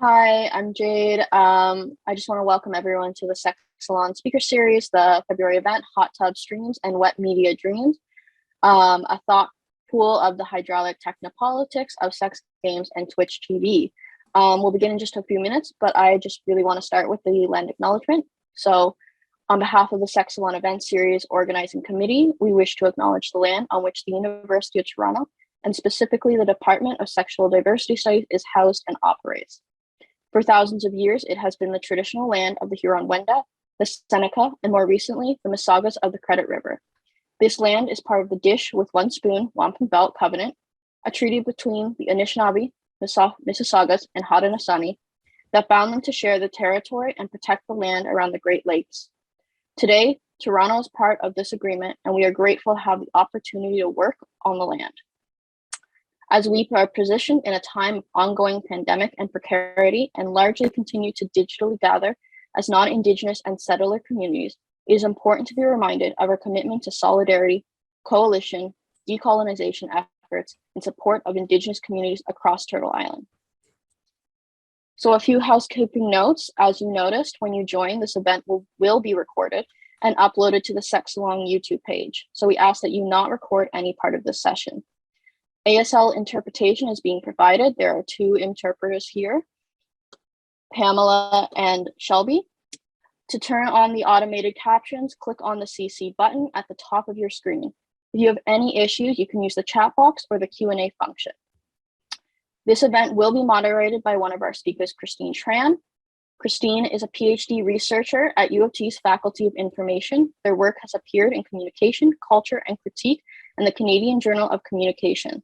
Hi, I'm Jade. I just want to welcome everyone to the Sex Salon Speaker Series, the February event, Hot Tub Streams and Wet Media Dreams, a thought pool of the hydraulic technopolitics of sex games and Twitch TV. We'll begin in just a few minutes, but I just really want to start with the land acknowledgement. So, on behalf of the Sex Salon Event Series Organizing Committee, we wish to acknowledge the land on which the University of Toronto, and specifically the Department of Sexual Diversity Studies, is housed and operates. For thousands of years, it has been the traditional land of the Huron-Wendat, the Seneca, and more recently, the Mississaugas of the Credit River. This land is part of the Dish with One Spoon, Wampum Belt Covenant, a treaty between the Anishinaabe, Mississaugas, and Haudenosaunee that bound them to share the territory and protect the land around the Great Lakes. Today, Toronto is part of this agreement, and we are grateful to have the opportunity to work on the land. As we are positioned in a time of ongoing pandemic and precarity and largely continue to digitally gather as non-Indigenous and settler communities, it is important to be reminded of our commitment to solidarity, coalition, decolonization efforts, and support of Indigenous communities across Turtle Island. So a few housekeeping notes. As you noticed, when you join, this event will be recorded and uploaded to the Sex Salon YouTube page. So we ask that you not record any part of this session. ASL interpretation is being provided. There are two interpreters here, Pamela and Shelby. To turn on the automated captions, click on the CC button at the top of your screen. If you have any issues, you can use the chat box or the Q&A function. This event will be moderated by one of our speakers, Christine Tran. Christine is a PhD researcher at U of T's Faculty of Information. Their work has appeared in Communication, Culture, and Critique in the Canadian Journal of Communication.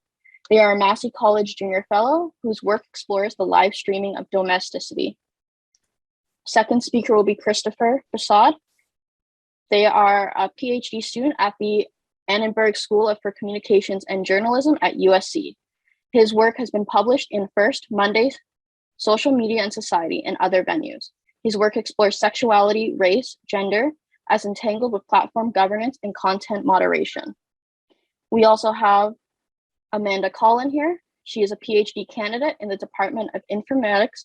They are a Massey College Junior Fellow whose work explores the live streaming of domesticity. Second speaker will be Christopher Prasad. They are a PhD student at the Annenberg School for Communications and Journalism at USC. His work has been published in First, Mondays, Social Media and Society, and other venues. His work explores sexuality, race, gender, as entangled with platform governance and content moderation. We also have Amanda Collin here. She is a PhD candidate in the Department of Informatics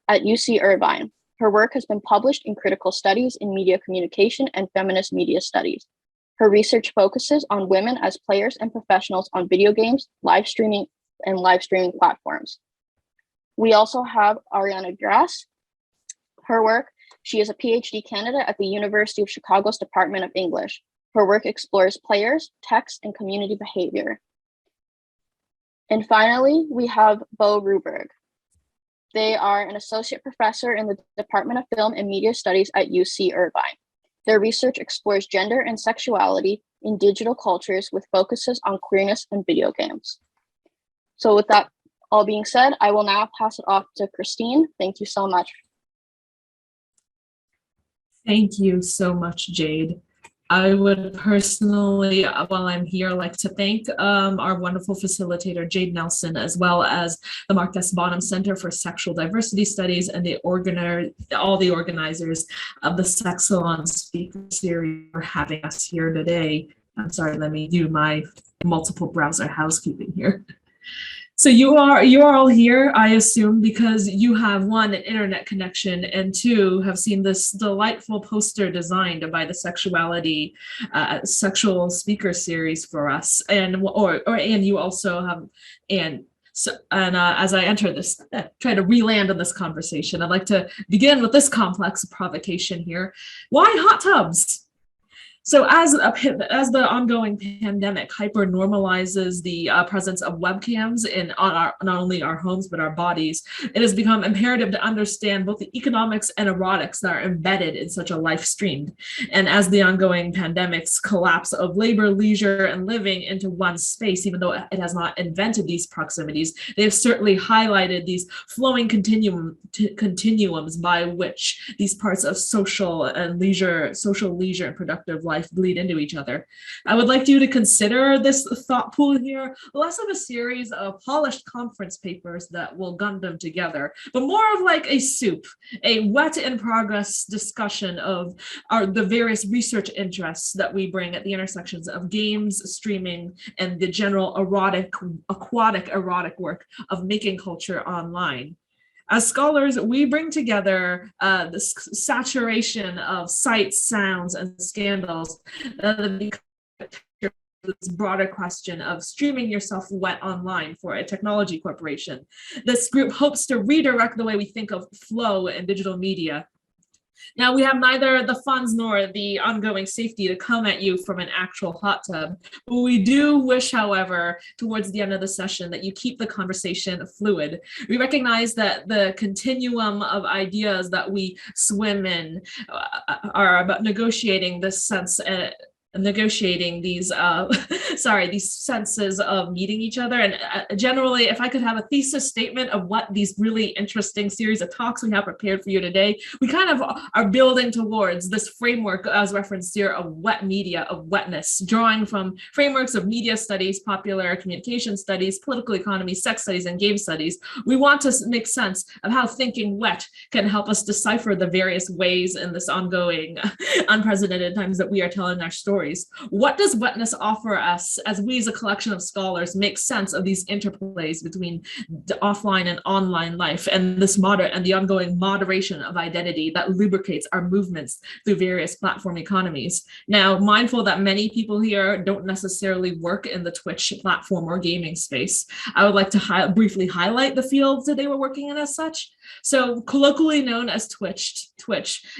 at UC Irvine. Her work has been published in Critical Studies in Media Communication and Feminist Media Studies. Her research focuses on women as players and professionals on video games, live streaming platforms. We also have Ariana Grass. Her work, she is a PhD candidate at the University of Chicago's Department of English. Her work explores players, text, and community behavior. And finally, we have Bo Ruberg. They are an associate professor in the Department of Film and Media Studies at UC Irvine. Their research explores gender and sexuality in digital cultures with focuses on queerness and video games. So with that all being said, I will now pass it off to Christine. Thank you so much. Thank you so much, Jade. I would personally, while I'm here, like to thank our wonderful facilitator, Jade Nelson, as well as the Mark S. Bonham Center for Sexual Diversity Studies and all the organizers of the Sex Salon Speaker Series for having us here today. I'm sorry, let me do my multiple browser housekeeping here. So you are all here, I assume, because you have, one, an internet connection, and two, have seen this delightful poster designed by the sexual speaker series for us, and you also have, as I enter this, try to re-land on this conversation, I'd like to begin with this complex provocation here. Why hot tubs? So as the ongoing pandemic hyper-normalizes the presence of webcams on not only our homes, but our bodies, it has become imperative to understand both the economics and erotics that are embedded in such a life streamed. And as the ongoing pandemic's collapse of labor, leisure, and living into one space, even though it has not invented these proximities, they have certainly highlighted these flowing continuums by which these parts of social leisure and productive life bleed into each other. I would like you to consider this thought pool here less of a series of polished conference papers that will gun them together, but more of like a soup, a wet in progress discussion of the various research interests that we bring at the intersections of games, streaming, and the general aquatic erotic work of making culture online. As scholars, we bring together this saturation of sights, sounds, and scandals that this broader question of streaming yourself wet online for a technology corporation. This group hopes to redirect the way we think of flow in digital media. Now, we have neither the funds nor the ongoing safety to come at you from an actual hot tub. But we do wish, however, towards the end of the session, that you keep the conversation fluid. We recognize that the continuum of ideas that we swim in are about negotiating this sense, negotiating these these senses of meeting each other. And generally, if I could have a thesis statement of what these really interesting series of talks we have prepared for you today, we kind of are building towards this framework as referenced here of wet media, of wetness, drawing from frameworks of media studies, popular communication studies, political economy, sex studies, and game studies. We want to make sense of how thinking wet can help us decipher the various ways in this ongoing unprecedented times that we are telling our stories. What does wetness offer us as we as a collection of scholars make sense of these interplays between the offline and online life and this and the ongoing moderation of identity that lubricates our movements through various platform economies? Now, mindful that many people here don't necessarily work in the Twitch platform or gaming space, I would like to briefly highlight the fields that they were working in as such. So colloquially known as Twitch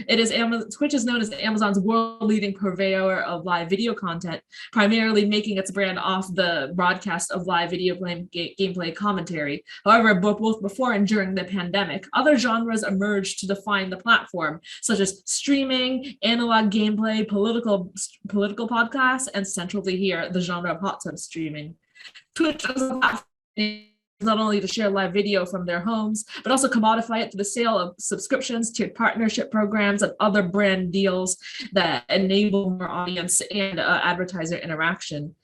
is known as Amazon's world-leading purveyor of live video content, primarily making its brand off the broadcast of live video gameplay commentary. However, both before and during the pandemic, other genres emerged to define the platform, such as streaming, analog gameplay, political podcasts, and centrally here, the genre of hot tub streaming. Twitch is a platform not only to share live video from their homes, but also commodify it through the sale of subscriptions, tiered partnership programs, and other brand deals that enable more audience and advertiser interaction.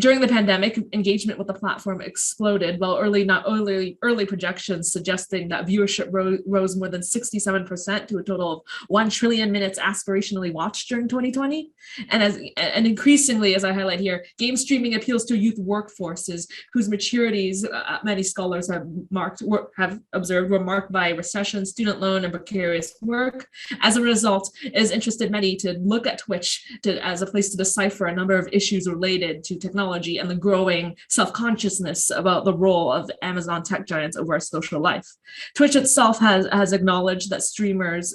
During the pandemic, engagement with the platform exploded, while early projections suggesting that viewership rose more than 67% to a total of 1 trillion minutes aspirationally watched during 2020. And increasingly, as I highlight here, game streaming appeals to youth workforces whose maturities, many scholars have observed, were marked by recession, student loan, and precarious work. As a result, it has interested many to look at Twitch as a place to decipher a number of issues related to technology and the growing self-consciousness about the role of Amazon tech giants over our social life. Twitch itself has acknowledged that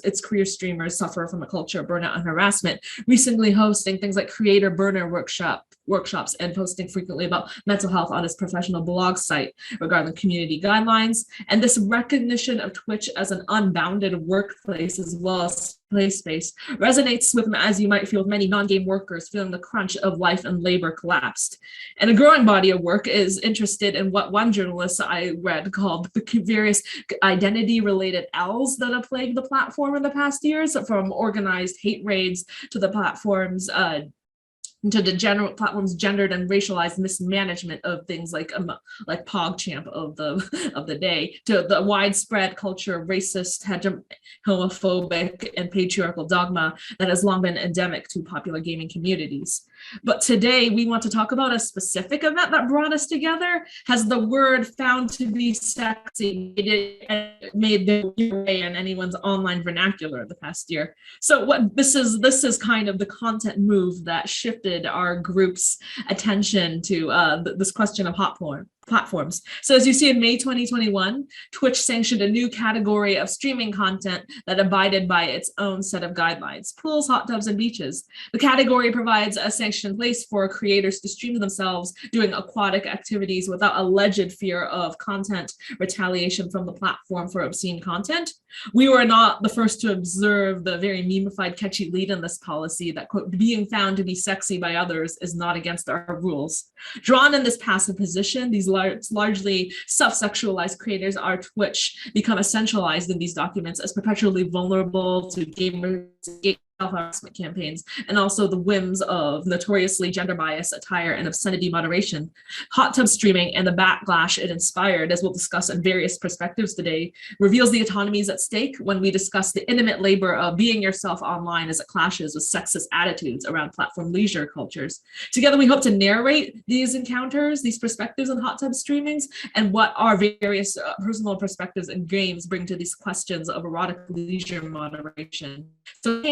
its career streamers suffer from a culture of burnout and harassment, recently hosting things like creator burner workshops and posting frequently about mental health on its professional blog site regarding community guidelines. And this recognition of Twitch as an unbounded workplace as well as play space resonates with, as you might feel, with many non-game workers feeling the crunch of life and labor collapsed. And a growing body of work is interested in what one journalist I read called the various identity-related L's that have plagued the platform in the past years, from organized hate raids to the platform's general platform's gendered and racialized mismanagement of things like PogChamp of the day, to the widespread culture of racist, homophobic, and patriarchal dogma that has long been endemic to popular gaming communities. But today we want to talk about a specific event that brought us together. Has the word found to be sexy made their way in anyone's online vernacular the past year? So this is kind of the content move that shifted our group's attention to this question of platforms. So as you see, in May 2021, Twitch sanctioned a new category of streaming content that abided by its own set of guidelines: pools, hot tubs, and beaches. The category provides a sanctioned place for creators to stream themselves doing aquatic activities without alleged fear of content retaliation from the platform for obscene content. We were not the first to observe the very memeified catchy lead in this policy that, quote, being found to be sexy by others is not against our rules. Drawn in this passive position, these largely self-sexualized creators are Twitch become essentialized in these documents as perpetually vulnerable to gamers self-harassment campaigns, and also the whims of notoriously gender bias attire and obscenity moderation. Hot tub streaming and the backlash it inspired, as we'll discuss in various perspectives today, reveals the autonomies at stake when we discuss the intimate labor of being yourself online as it clashes with sexist attitudes around platform leisure cultures. Together, we hope to narrate these encounters, these perspectives on hot tub streamings, and what our various personal perspectives and games bring to these questions of erotic leisure moderation. So,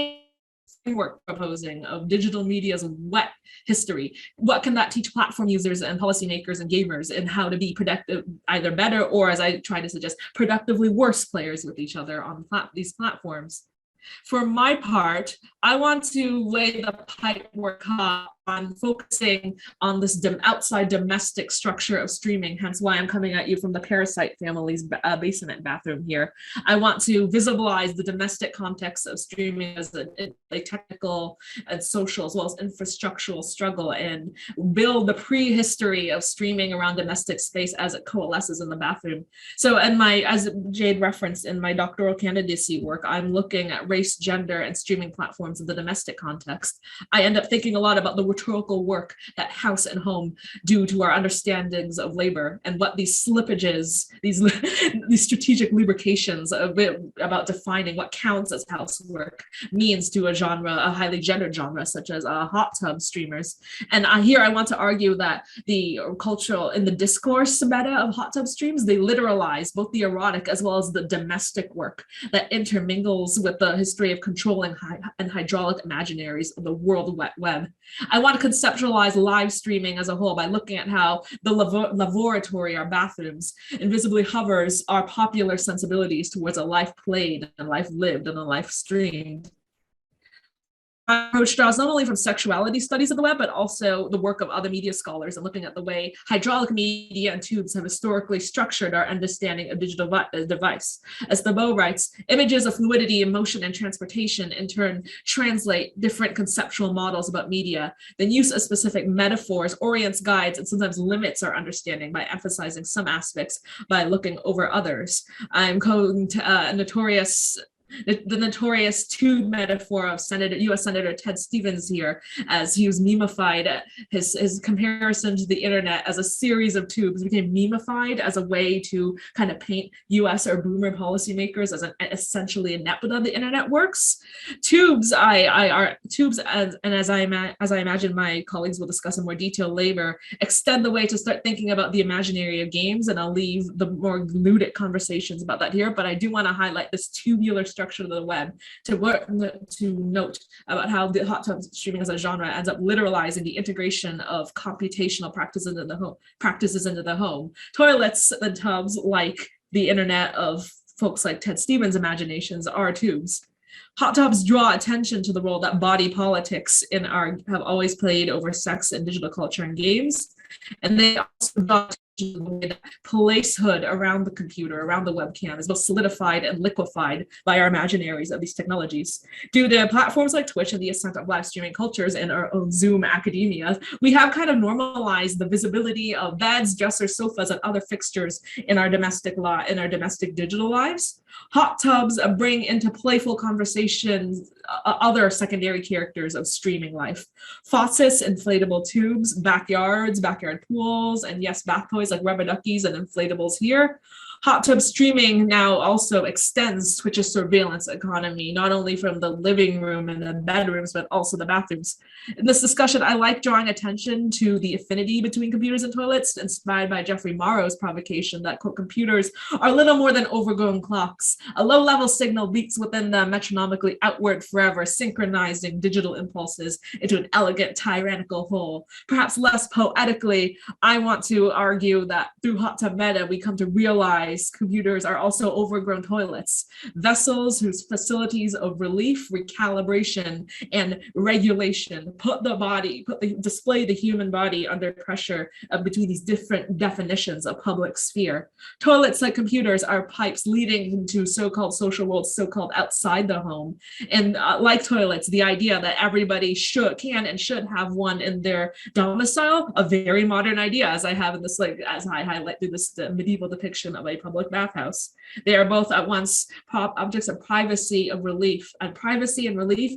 framework proposing of digital media's wet history. What can that teach platform users and policymakers and gamers in how to be productive, either better or, as I try to suggest, productively worse players with each other on these platforms? For my part, I want to lay the pipework on focusing on this outside domestic structure of streaming, hence why I'm coming at you from the parasite family's basement bathroom here. I want to visualize the domestic context of streaming as a technical and social as well as infrastructural struggle, and build the prehistory of streaming around domestic space as it coalesces in the bathroom. So as Jade referenced in my doctoral candidacy work, I'm looking at race, gender, and streaming platforms in the domestic context. I end up thinking a lot about the rhetorical work that house and home do to our understandings of labor, and what these slippages, these strategic lubrications about defining what counts as housework means to a genre, a highly gendered genre such as hot tub streamers. And here I want to argue that the cultural, in the discourse meta of hot tub streams, they literalize both the erotic as well as the domestic work that intermingles with the history of controlling and hydraulic imaginaries of the World Wet Web. I want to conceptualize live streaming as a whole by looking at how the laboratory, our bathrooms, invisibly hovers our popular sensibilities towards a life played and a life lived and a life streamed. My approach draws not only from sexuality studies of the web, but also the work of other media scholars, and looking at the way hydraulic media and tubes have historically structured our understanding of digital device. As Thebault writes, images of fluidity, emotion, and transportation in turn translate different conceptual models about media. Then use of specific metaphors orients, guides, and sometimes limits our understanding by emphasizing some aspects by looking over others. I'm quoting the notorious tube metaphor of U.S. Senator Ted Stevens here, as he was memified. His comparison to the internet as a series of tubes became memified as a way to kind of paint U.S. or boomer policymakers as essentially inept with how the internet works. Tubes, as I imagine my colleagues will discuss in more detail later, extend the way to start thinking about the imaginary of games, and I'll leave the more ludic conversations about that here, but I do want to highlight this tubular structure of the web to note about how the hot tub streaming as a genre ends up literalizing the integration of computational practices into the home. Toilets and tubs, like the internet of folks like Ted Stevens' imaginations, are tubes. Hot tubs draw attention to the role that body politics have always played over sex and digital culture and games. And they also draw attention to the way that placehood around the computer, around the webcam, is both solidified and liquefied by our imaginaries of these technologies. Due to platforms like Twitch and the ascent of live streaming cultures and our own Zoom academia, we have kind of normalized the visibility of beds, dressers, sofas, and other fixtures in our domestic digital lives. Hot tubs bring into playful conversations other secondary characters of streaming life. Faucets, inflatable tubes, backyard pools, and yes, bath toys like rubber duckies and inflatables here. Hot tub streaming now also extends Twitch's surveillance economy, not only from the living room and the bedrooms, but also the bathrooms. In this discussion, I like drawing attention to the affinity between computers and toilets, inspired by Jeffrey Morrow's provocation that, quote, computers are little more than overgrown clocks. A low-level signal beats within them metronomically outward forever, synchronizing digital impulses into an elegant, tyrannical whole. Perhaps less poetically, I want to argue that through hot tub meta, we come to realize computers are also overgrown toilets, vessels whose facilities of relief, recalibration, and regulation display the human body under pressure between these different definitions of public sphere. Toilets, like computers, are pipes leading into so-called social worlds, so-called outside the home. And like toilets, the idea that everybody can and should have one in their domicile, a very modern idea, as I have in this, as I highlight through this medieval depiction of a public bathhouse. They are both at once objects of privacy and relief,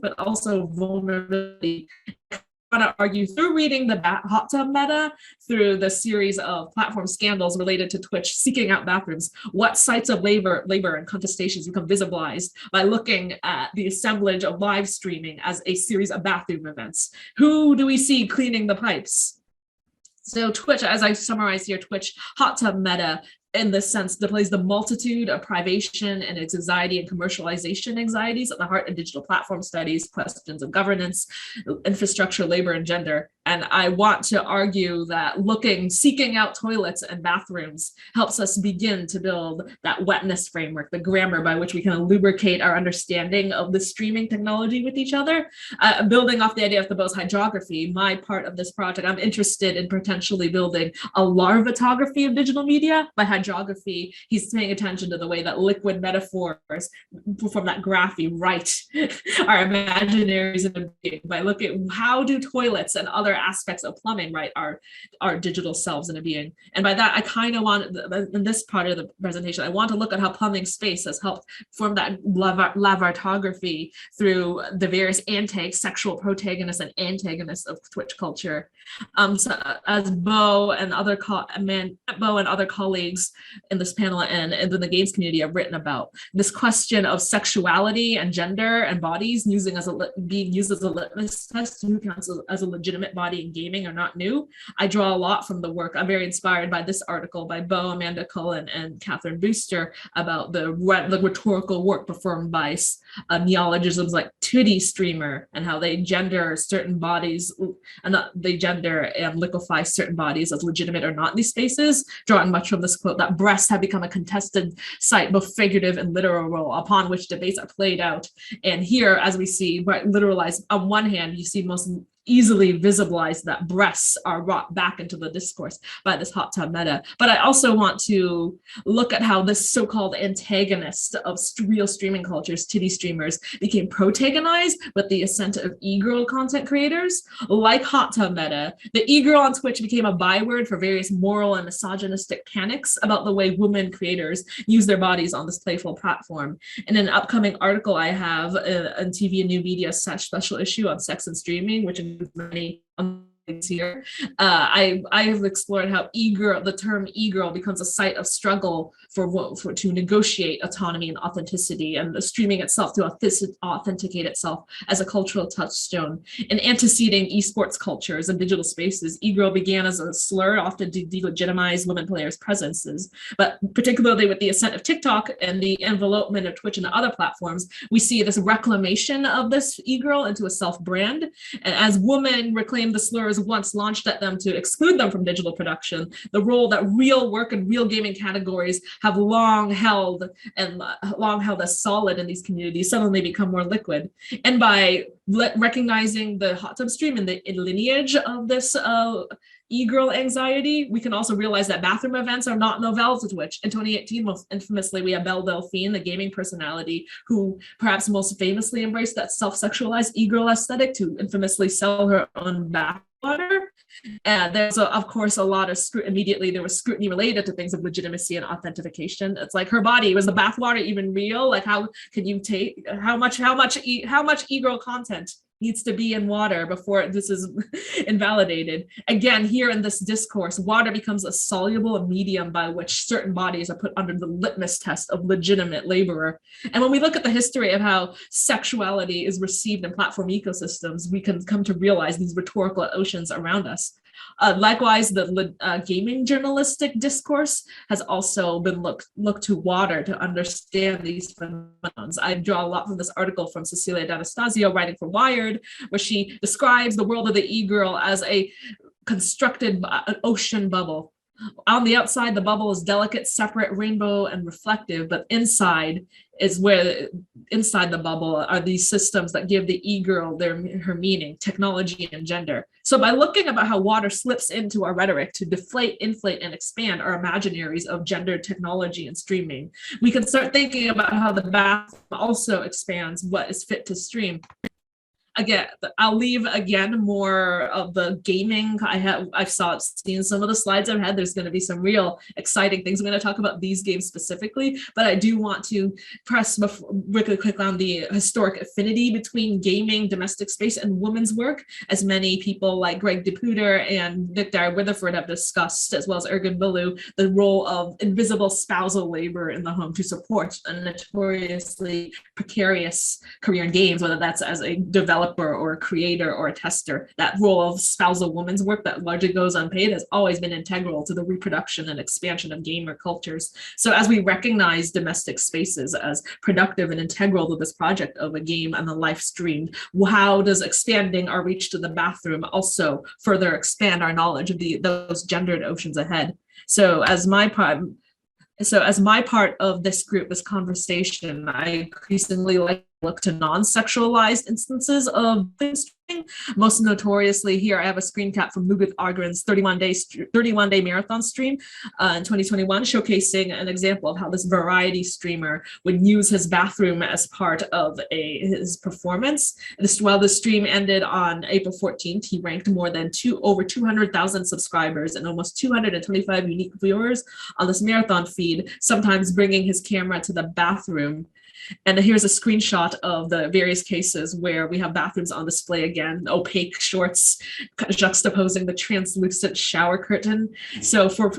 but also vulnerability. I want to argue through reading the hot tub meta, through the series of platform scandals related to Twitch seeking out bathrooms, what sites of labor and contestations become visibilized by looking at the assemblage of live streaming as a series of bathroom events. Who do we see cleaning the pipes? So Twitch, as I summarize here, Twitch hot tub meta in this sense displays the multitude of privation and anxiety and commercialization anxieties at the heart of digital platform studies, questions of governance, infrastructure, labor, and gender. And I want to argue that seeking out toilets and bathrooms helps us begin to build that wetness framework, the grammar by which we can lubricate our understanding of the streaming technology with each other. Building off the idea of the Bo's hydrography, my part of this project, I'm interested in potentially building a larvatography of digital media. By hydrography, he's paying attention to the way that liquid metaphors from that graphy write our imaginaries in a being, by looking at how do toilets and other aspects of plumbing write our digital selves in a being. And by that, I kind of want, in this part of the presentation, I want to look at how plumbing space has helped form that lavartography through the various sexual protagonists and antagonists of Twitch culture. So as Bo and other colleagues in this panel and in the games community have written about, this question of sexuality and gender and bodies being used as a litmus test who counts as a legitimate body in gaming are not new. I draw a lot from the work. I'm very inspired by this article by Bo, Amanda Cullen, and Catherine Booster about the rhetorical work performed by neologisms like titty streamer and how they gender certain bodies, and they gender and liquefy certain bodies as legitimate or not in these spaces, drawing much from this quote that breasts have become a contested site, both figurative and literal, upon which debates are played out. And here, as we see, literalized, on one hand, you see most easily visibilize that breasts are brought back into the discourse by this hot tub meta. But I also want to look at how this so-called antagonist of real streaming cultures, titty streamers, became protagonized with the ascent of e-girl content creators. Like hot tub meta, the e-girl on Twitch became a byword for various moral and misogynistic panics about the way women creators use their bodies on this playful platform. In an upcoming article I have on TV and New Media special issue on sex and streaming, which many here, I have explored how the term e-girl becomes a site of struggle to negotiate autonomy and authenticity, and the streaming itself to authenticate itself as a cultural touchstone. In anteceding esports cultures and digital spaces, e-girl began as a slur, often to delegitimize women players' presences. But particularly with the ascent of TikTok and the envelopment of Twitch and other platforms, we see this reclamation of this e-girl into a self-brand. And as women reclaim the slurs once launched at them to exclude them from digital production, the role that real work and real gaming categories have long held as solid in these communities suddenly become more liquid. And by recognizing the hot tub stream and the lineage of this e-girl anxiety, we can also realize that bathroom events are not novel to Twitch. In 2018, most infamously, we have Belle Delphine, the gaming personality, who perhaps most famously embraced that self-sexualized e-girl aesthetic to infamously sell her own bathwater. And there's, of course, a lot of immediately there was scrutiny related to things of legitimacy and authentication. It's like, her body, was the bathwater even real? Like, how could you take, how much e-girl content needs to be in water before this is invalidated? Again, here in this discourse, water becomes a soluble medium by which certain bodies are put under the litmus test of legitimate laborer. And when we look at the history of how sexuality is received in platform ecosystems, we can come to realize these rhetorical oceans around us. Likewise, the gaming journalistic discourse has also been looked to water to understand these phenomena. I draw a lot from this article from Cecilia D'Anastasio, writing for Wired, where she describes the world of the e-girl as a constructed ocean bubble. On the outside, the bubble is delicate, separate, rainbow, and reflective, but inside the bubble are these systems that give the e-girl her meaning, technology, and gender. So by looking about how water slips into our rhetoric to deflate, inflate, and expand our imaginaries of gender, technology, and streaming, we can start thinking about how the bath also expands what is fit to stream. again, I'll leave again more of the gaming. I've seen some of the slides I've had. There's going to be some real exciting things. I'm going to talk about these games specifically, but I do want to press really quick on the historic affinity between gaming, domestic space, and women's work, as many people like Greg DePuter and Nick Dyer-Witherford have discussed, as well as Ergun Billu, the role of invisible spousal labor in the home to support a notoriously precarious career in games, whether that's as a developer or a creator or a tester. That role of spousal woman's work that largely goes unpaid has always been integral to the reproduction and expansion of gamer cultures. So as we recognize domestic spaces as productive and integral to this project of a game and the live streamed, how does expanding our reach to the bathroom also further expand our knowledge of those gendered oceans ahead? So as my part of this group, this conversation, I increasingly like to look to non-sexualized instances of streaming. Most notoriously here, I have a screen cap from Mugat Argren's 31-day marathon stream in 2021, showcasing an example of how this variety streamer would use his bathroom as part of his performance. While the stream ended on April 14th, he ranked more than over 200,000 subscribers and almost 225 unique viewers on this marathon feed, sometimes bringing his camera to the bathroom. And here's a screenshot of the various cases where we have bathrooms on display again, opaque shorts juxtaposing the translucent shower curtain. So for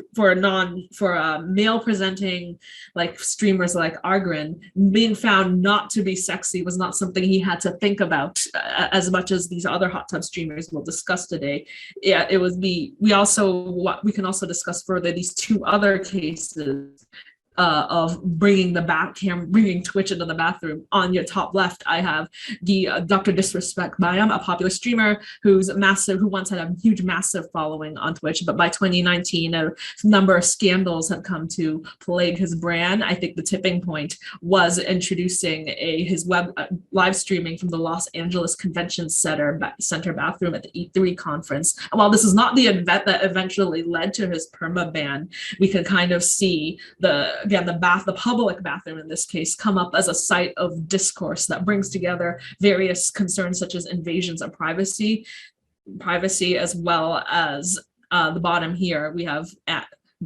male presenting like streamers like Argren, being found not to be sexy was not something he had to think about as much as these other hot tub streamers we'll discuss today. Yeah, it was we can also discuss further these two other cases of bringing Twitch into the bathroom. On your top left, I have the Dr. Disrespect Bayam, a popular streamer who once had a huge, massive following on Twitch, but by 2019, a number of scandals had come to plague his brand. I think the tipping point was introducing his web live streaming from the Los Angeles Convention Center bathroom at the E3 conference. And while this is not the event that eventually led to his perma ban, we can kind of see the public bathroom in this case come up as a site of discourse that brings together various concerns such as invasions of privacy, as well as the bottom here we have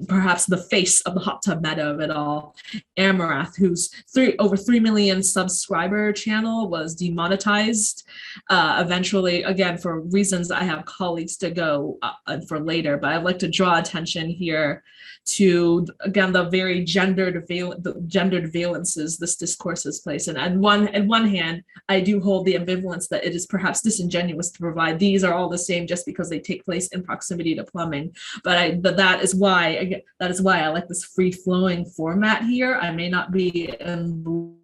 perhaps the face of the hot tub meta of it all, Amarath, whose over 3 million subscriber channel was demonetized eventually, again, for reasons I have colleagues to go for later, but I'd like to draw attention here to, again, the very gendered valences this discourse has placed. And on one hand, I do hold the ambivalence that it is perhaps disingenuous to provide these are all the same just because they take place in proximity to plumbing. But that is why I like this free-flowing format here. I may not be in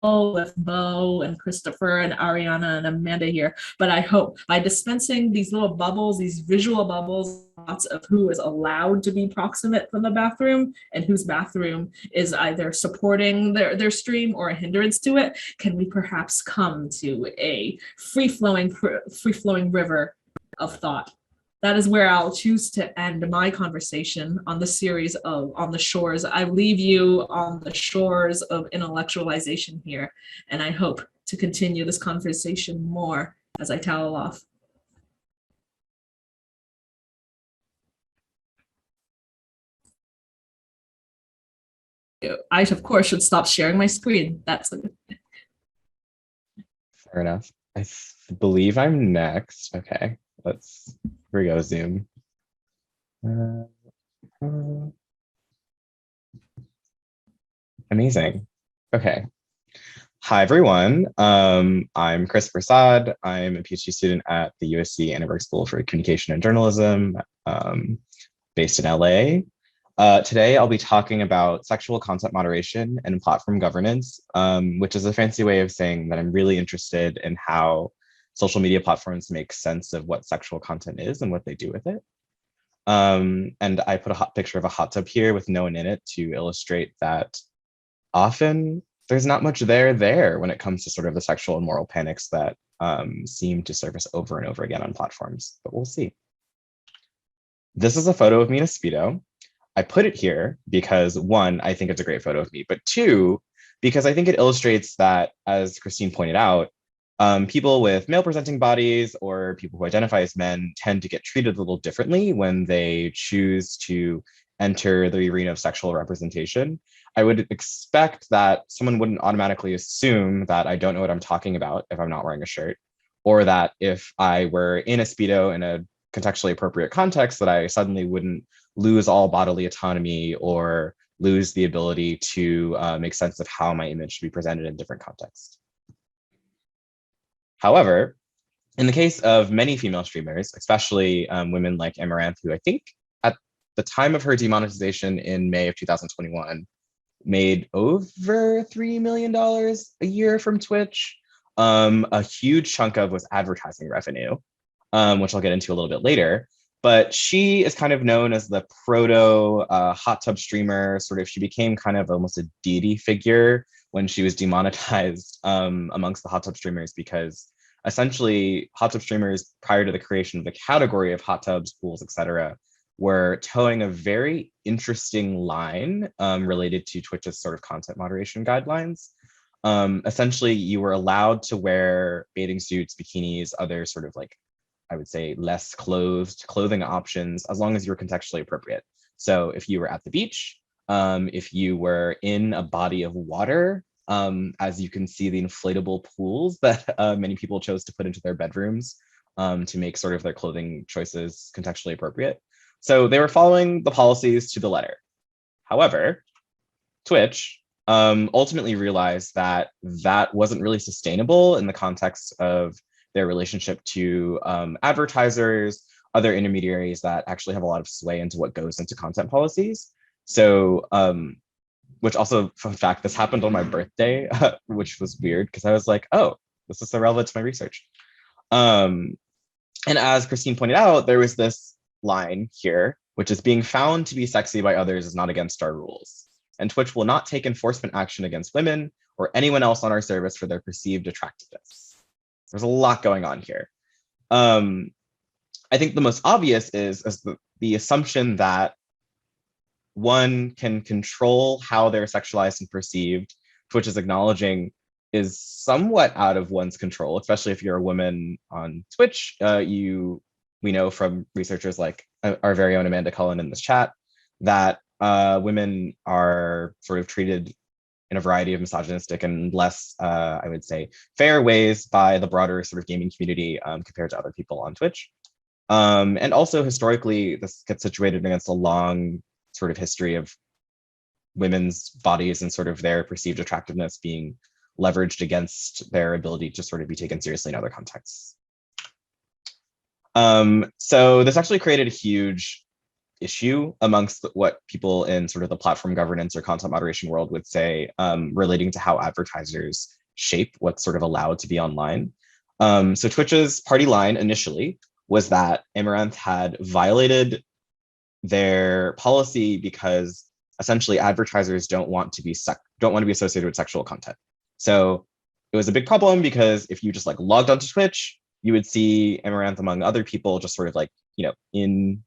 with Bo and Christopher and Ariana and Amanda here, but I hope by dispensing these little bubbles, these visual bubbles, lots of who is allowed to be proximate from the bathroom and whose bathroom is either supporting their stream or a hindrance to it, can we perhaps come to a free-flowing river of thought. That is where I'll choose to end my conversation on the series of On the Shores. I leave you on the shores of intellectualization here, and I hope to continue this conversation more as I towel off. I, of course, should stop sharing my screen. That's fair enough. I believe I'm next. Okay, here we go, Zoom. Amazing. Okay. Hi, everyone. I'm Chris Prasad. I'm a PhD student at the USC Annenberg School for Communication and Journalism, based in LA. Today, I'll be talking about sexual content moderation and platform governance, which is a fancy way of saying that I'm really interested in how social media platforms make sense of what sexual content is and what they do with it. And I put a picture of a hot tub here with no one in it to illustrate that often there's not much there when it comes to sort of the sexual and moral panics that seem to surface over and over again on platforms, but we'll see. This is a photo of me in a Speedo. I put it here because one, I think it's a great photo of me, but two, because I think it illustrates that, as Christine pointed out, People with male presenting bodies or people who identify as men tend to get treated a little differently when they choose to enter the arena of sexual representation. I would expect that someone wouldn't automatically assume that I don't know what I'm talking about if I'm not wearing a shirt, or that if I were in a Speedo in a contextually appropriate context, that I suddenly wouldn't lose all bodily autonomy or lose the ability to make sense of how my image should be presented in different contexts. However, in the case of many female streamers, especially women like Amaranth, who I think at the time of her demonetization in May of 2021, made over $3 million a year from Twitch. A huge chunk of was advertising revenue, which I'll get into a little bit later. But she is kind of known as the proto hot tub streamer. Sort of, she became kind of almost a deity figure when she was demonetized amongst the hot tub streamers, because essentially hot tub streamers prior to the creation of the category of hot tubs, pools, etc., were towing a very interesting line related to Twitch's sort of content moderation guidelines. Essentially, you were allowed to wear bathing suits, bikinis, other sort of like, I would say, less clothed clothing options, as long as you were contextually appropriate. So if you were at the beach, if you were in a body of water, as you can see the inflatable pools that many people chose to put into their bedrooms to make sort of their clothing choices contextually appropriate. So they were following the policies to the letter. However, Twitch ultimately realized that that wasn't really sustainable in the context of their relationship to advertisers, other intermediaries that actually have a lot of sway into what goes into content policies. So, which also, fun fact, this happened on my birthday, which was weird because I was like, oh, this is so relevant to my research. And as Christine pointed out, there was this line here, which is being found to be sexy by others is not against our rules. And Twitch will not take enforcement action against women or anyone else on our service for their perceived attractiveness. There's a lot going on here. I think the most obvious is the assumption that one can control how they're sexualized and perceived, Twitch is acknowledging is somewhat out of one's control, especially if you're a woman on Twitch. We know from researchers like our very own Amanda Cullen in this chat that women are sort of treated in a variety of misogynistic and less, I would say, fair ways by the broader sort of gaming community compared to other people on Twitch. And also historically, this gets situated against a long sort of history of women's bodies and sort of their perceived attractiveness being leveraged against their ability to sort of be taken seriously in other contexts. So this actually created a huge issue amongst what people in sort of the platform governance or content moderation world would say, relating to how advertisers shape what's sort of allowed to be online. So Twitch's party line initially was that Amaranth had violated their policy because essentially advertisers don't want to be associated with sexual content. So it was a big problem because if you just like logged onto Twitch, you would see Amaranth among other people just sort of like, in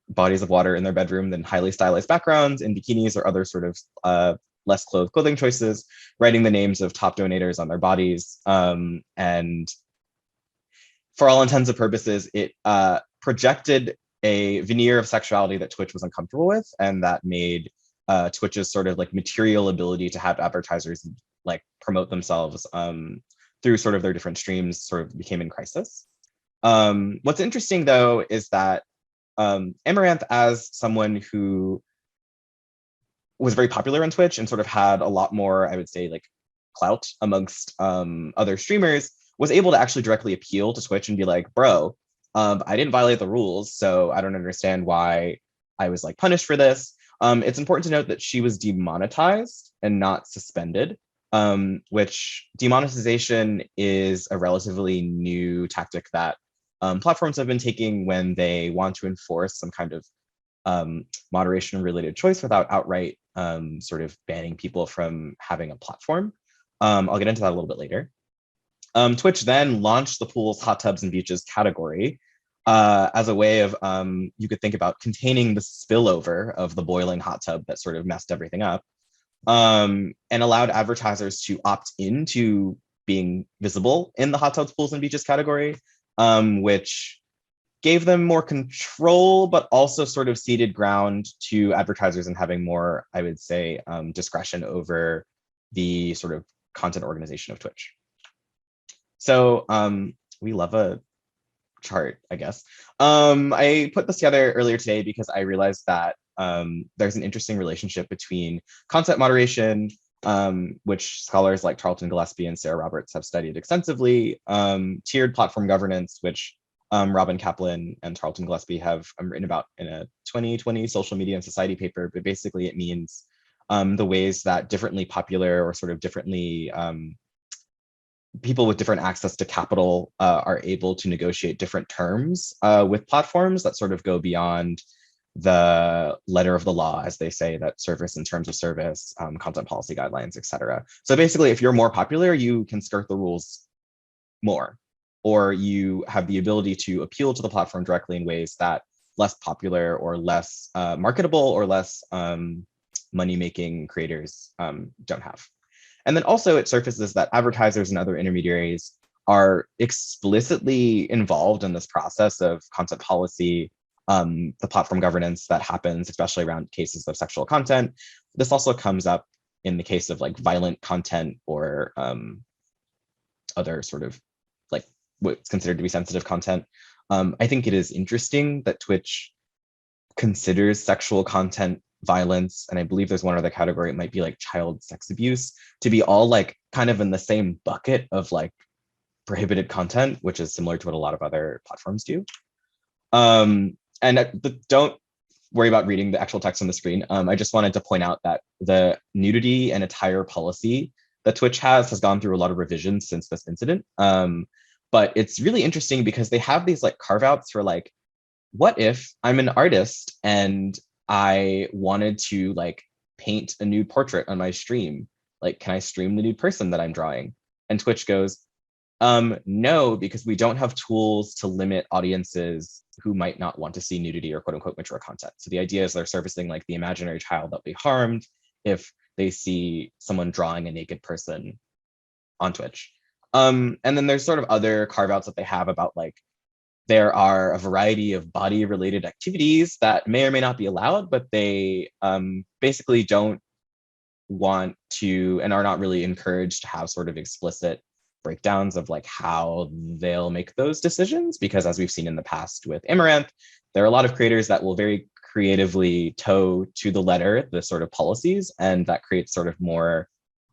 bodies of water in their bedroom, then highly stylized backgrounds in bikinis or other sort of less clothed clothing choices, writing the names of top donators on their bodies. And for all intents and purposes, it projected a veneer of sexuality that Twitch was uncomfortable with, and that made Twitch's sort of like material ability to have advertisers like promote themselves through sort of their different streams sort of became in crisis. What's interesting though is that Amaranth, as someone who was very popular on Twitch and sort of had a lot more, I would say, like clout amongst other streamers, was able to actually directly appeal to Twitch and be like, bro, I didn't violate the rules, so I don't understand why I was like punished for this. It's important to note that she was demonetized and not suspended, which demonetization is a relatively new tactic that platforms have been taking when they want to enforce some kind of moderation related choice without outright sort of banning people from having a platform. I'll get into that a little bit later. Twitch then launched the pools, hot tubs, and beaches category as a way of, you could think about containing the spillover of the boiling hot tub that sort of messed everything up, and allowed advertisers to opt into being visible in the hot tubs, pools, and beaches category, which gave them more control, but also sort of ceded ground to advertisers and having more, I would say, discretion over the sort of content organization of Twitch. So we love a chart, I guess. I put this together earlier today because I realized that there's an interesting relationship between content moderation, which scholars like Tarleton Gillespie and Sarah Roberts have studied extensively, tiered platform governance, which Robin Kaplan and Tarleton Gillespie have written about in a 2020 social media and society paper, but basically it means the ways that differently popular or sort of differently people with different access to capital are able to negotiate different terms with platforms that sort of go beyond the letter of the law, as they say, that service in terms of service, content policy guidelines, etc. So basically, if you're more popular, you can skirt the rules more, or you have the ability to appeal to the platform directly in ways that less popular or less marketable or less money-making creators don't have. And then also it surfaces that advertisers and other intermediaries are explicitly involved in this process of content policy, the platform governance that happens, especially around cases of sexual content. This also comes up in the case of like violent content or other sort of like what's considered to be sensitive content. I think it is interesting that Twitch considers sexual content violence, and I believe there's one other category, it might be like child sex abuse, to be all like kind of in the same bucket of like prohibited content, which is similar to what a lot of other platforms do. And don't worry about reading the actual text on the screen. I just wanted to point out that the nudity and attire policy that Twitch has gone through a lot of revisions since this incident. But it's really interesting because they have these like carve outs for like, what if I'm an artist and I wanted to like paint a nude portrait on my stream? Like, can I stream the nude person that I'm drawing? And Twitch goes, no, because we don't have tools to limit audiences who might not want to see nudity or quote unquote mature content. So the idea is they're servicing like the imaginary child that'll be harmed if they see someone drawing a naked person on Twitch. And then there's sort of other carve outs that they have about like, there are a variety of body-related activities that may or may not be allowed, but they basically don't want to and are not really encouraged to have sort of explicit breakdowns of like how they'll make those decisions. Because as we've seen in the past with Amaranth, there are a lot of creators that will very creatively toe to the letter the sort of policies, and that creates sort of more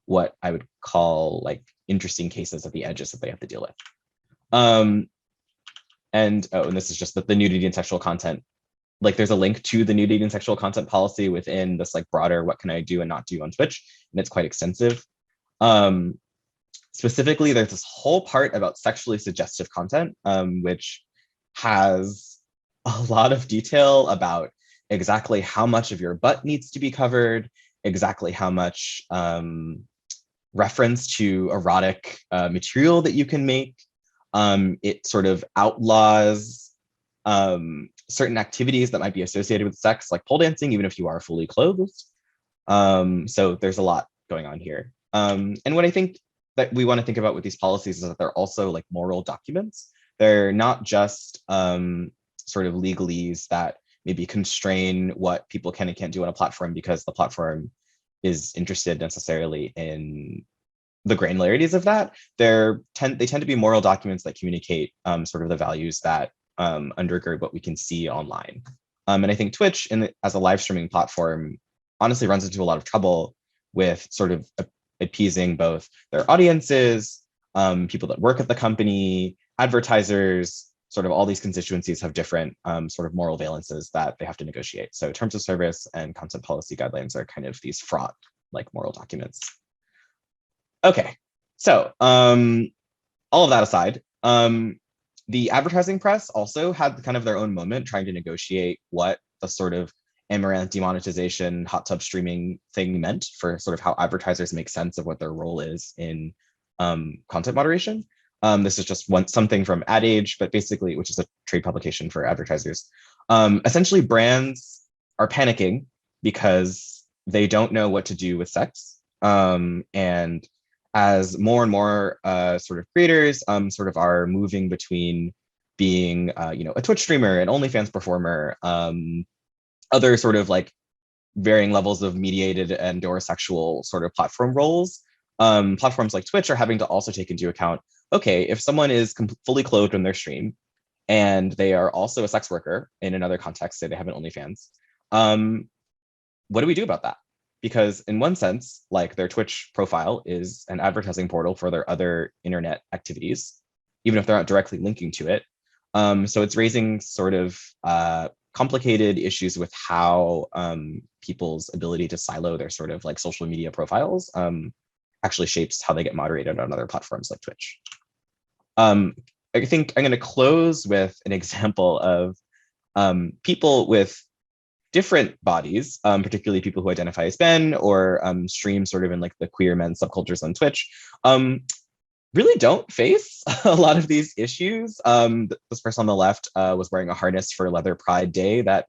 what I would call like interesting cases at the edges that they have to deal with. And this is just the nudity and sexual content. Like there's a link to the nudity and sexual content policy within this like broader what can I do and not do on Twitch, and it's quite extensive. Specifically, there's this whole part about sexually suggestive content, which has a lot of detail about exactly how much of your butt needs to be covered, exactly how much reference to erotic material that you can make. It sort of outlaws certain activities that might be associated with sex, like pole dancing, even if you are fully clothed. So there's a lot going on here. And what I think that we want to think about with these policies is that they're also like moral documents. They're not just sort of legalese that maybe constrain what people can and can't do on a platform because the platform is interested necessarily in the granularities of that. They tend to be moral documents that communicate sort of the values that undergird what we can see online. And I think Twitch, as a live streaming platform, honestly runs into a lot of trouble with sort of appeasing both their audiences, people that work at the company, advertisers. Sort of all these constituencies have different sort of moral valences that they have to negotiate. So terms of service and content policy guidelines are kind of these fraught like moral documents. Okay, so all of that aside, the advertising press also had kind of their own moment trying to negotiate what the sort of Amaranth demonetization hot tub streaming thing meant for sort of how advertisers make sense of what their role is in content moderation. This is just something from Ad Age, but basically, which is a trade publication for advertisers. Essentially, brands are panicking because they don't know what to do with sex. And as more and more sort of creators sort of are moving between being a Twitch streamer, an OnlyFans performer, other sort of like varying levels of mediated and or sexual sort of platform roles, platforms like Twitch are having to also take into account, okay, if someone is fully clothed in their stream and they are also a sex worker in another context, say they have an OnlyFans, what do we do about that? Because in one sense, like their Twitch profile is an advertising portal for their other internet activities, even if they're not directly linking to it. So it's raising sort of complicated issues with how people's ability to silo their sort of like social media profiles actually shapes how they get moderated on other platforms like Twitch. I think I'm going to close with an example of people with different bodies, particularly people who identify as men or stream sort of in like the queer men subcultures on Twitch, really don't face a lot of these issues. This person on the left was wearing a harness for Leather Pride Day that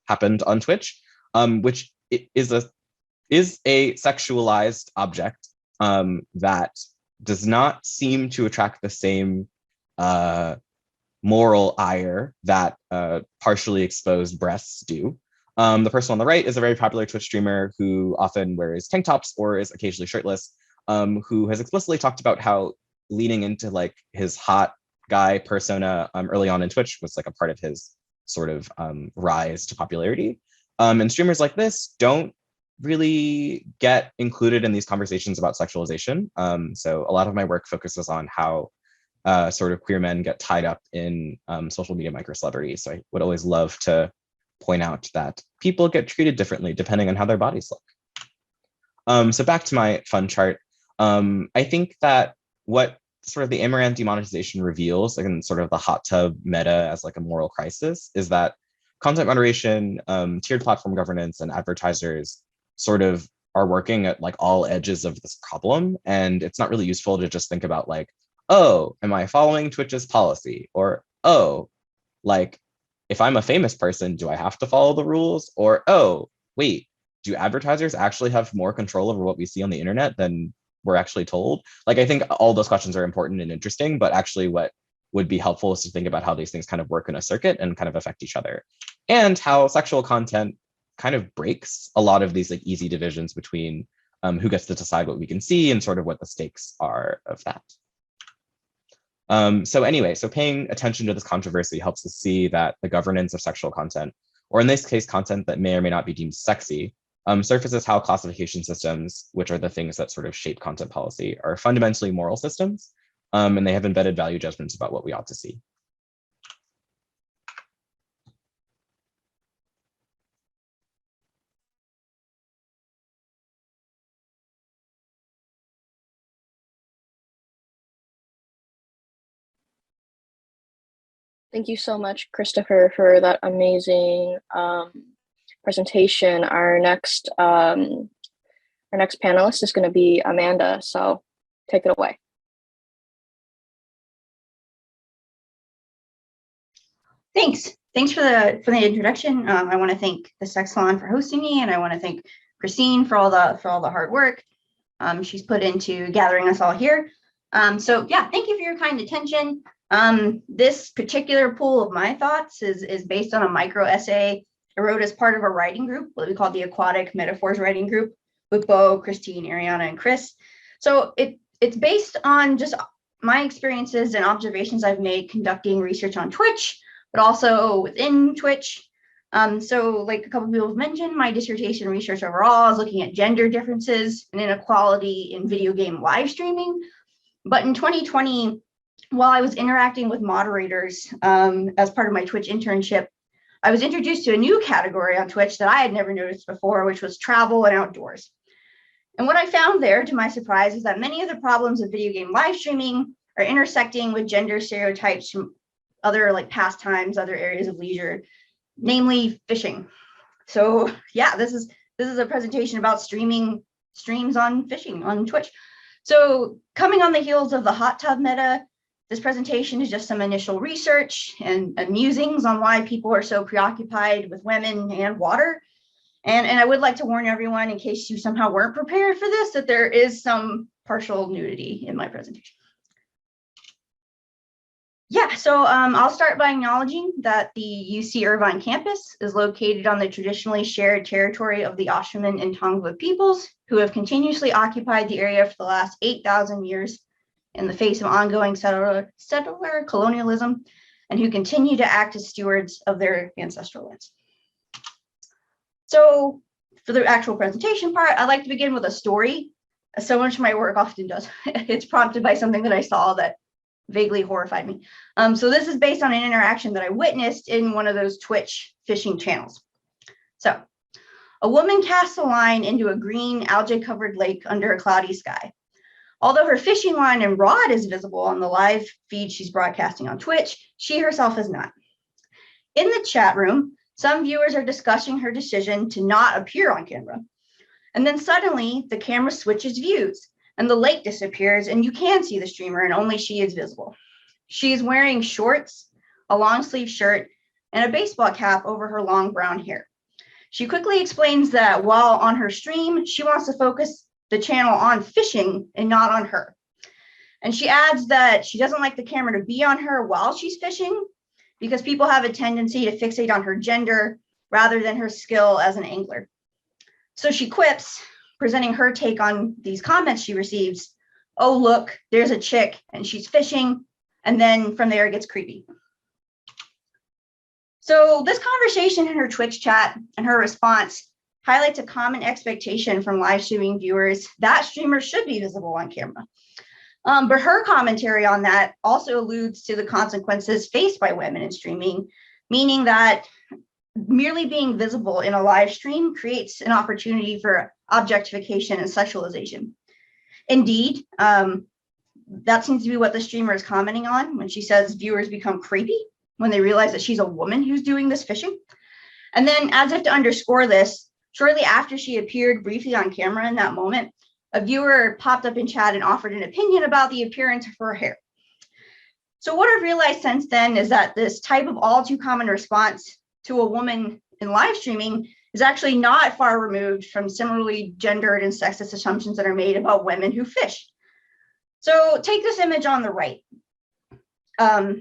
happened on Twitch, which is a sexualized object that does not seem to attract the same moral ire that partially exposed breasts do. The person on the right is a very popular Twitch streamer who often wears tank tops or is occasionally shirtless, who has explicitly talked about how leaning into like his hot guy persona early on in Twitch was like a part of his sort of rise to popularity. And streamers like this don't really get included in these conversations about sexualization. So a lot of my work focuses on how sort of queer men get tied up in social media micro-celebrities. So I would always love to point out that people get treated differently depending on how their bodies look. So back to my fun chart. I think that what sort of the Amaranth demonetization reveals, like in sort of the hot tub meta as like a moral crisis, is that content moderation, tiered platform governance, and advertisers sort of are working at like all edges of this problem. And it's not really useful to just think about like, oh, am I following Twitch's policy? Or, oh, like, if I'm a famous person, do I have to follow the rules? Or, oh, wait, do advertisers actually have more control over what we see on the internet than we're actually told? Like, I think all those questions are important and interesting, but actually what would be helpful is to think about how these things kind of work in a circuit and kind of affect each other, and how sexual content kind of breaks a lot of these like easy divisions between who gets to decide what we can see and sort of what the stakes are of that. So anyway, so paying attention to this controversy helps us see that the governance of sexual content, or in this case, content that may or may not be deemed sexy, surfaces how classification systems, which are the things that sort of shape content policy, are fundamentally moral systems, and they have embedded value judgments about what we ought to see. Thank you so much, Christopher, for that amazing presentation. Our next panelist is going to be Amanda, so take it away. Thanks for the introduction. I want to thank the Sex Salon for hosting me, and I want to thank Christine for all the hard work she's put into gathering us all here. So yeah, thank you for your kind attention. This particular pool of my thoughts is based on a micro essay I wrote as part of a writing group, what we call the Aquatic Metaphors Writing Group, with Bo, Christine, Ariana, and Chris. So it's based on just my experiences and observations I've made conducting research on Twitch, but also within Twitch. So like a couple of people have mentioned, my dissertation research overall is looking at gender differences and inequality in video game live streaming. But in 2020, while I was interacting with moderators as part of my Twitch internship, I was introduced to a new category on Twitch that I had never noticed before, which was travel and outdoors. And what I found there, to my surprise, is that many of the problems of video game live streaming are intersecting with gender stereotypes from other like pastimes, other areas of leisure, namely fishing. So yeah, this is a presentation about streams on fishing on Twitch. So coming on the heels of the hot tub meta, this presentation is just some initial research and musings on why people are so preoccupied with women and water. And I would like to warn everyone, in case you somehow weren't prepared for this, that there is some partial nudity in my presentation. Yeah, so I'll start by acknowledging that the UC Irvine campus is located on the traditionally shared territory of the Oshaman and Tongva peoples, who have continuously occupied the area for the last 8,000 years in the face of ongoing settler colonialism, and who continue to act as stewards of their ancestral lands. So for the actual presentation part, I'd like to begin with a story. So much of my work often does. It's prompted by something that I saw that vaguely horrified me. So this is based on an interaction that I witnessed in one of those Twitch fishing channels. So a woman casts a line into a green algae-covered lake under a cloudy sky. Although her fishing line and rod is visible on the live feed she's broadcasting on Twitch, she herself is not. In the chat room, some viewers are discussing her decision to not appear on camera. And then suddenly the camera switches views and the lake disappears and you can see the streamer and only she is visible. She is wearing shorts, a long sleeve shirt, and a baseball cap over her long brown hair. She quickly explains that while on her stream, she wants to focus the channel on fishing and not on her. And she adds that she doesn't like the camera to be on her while she's fishing because people have a tendency to fixate on her gender rather than her skill as an angler. So she quips, presenting her take on these comments she receives. Oh, look, there's a chick and she's fishing. And then from there it gets creepy. So this conversation in her Twitch chat and her response highlights a common expectation from live streaming viewers that streamers should be visible on camera. But her commentary on that also alludes to the consequences faced by women in streaming, meaning that merely being visible in a live stream creates an opportunity for objectification and sexualization. Indeed, that seems to be what the streamer is commenting on when she says viewers become creepy when they realize that she's a woman who's doing this fishing. And then, as if to underscore this, shortly after she appeared briefly on camera in that moment, a viewer popped up in chat and offered an opinion about the appearance of her hair. So what I've realized since then is that this type of all too common response to a woman in live streaming is actually not far removed from similarly gendered and sexist assumptions that are made about women who fish. So take this image on the right.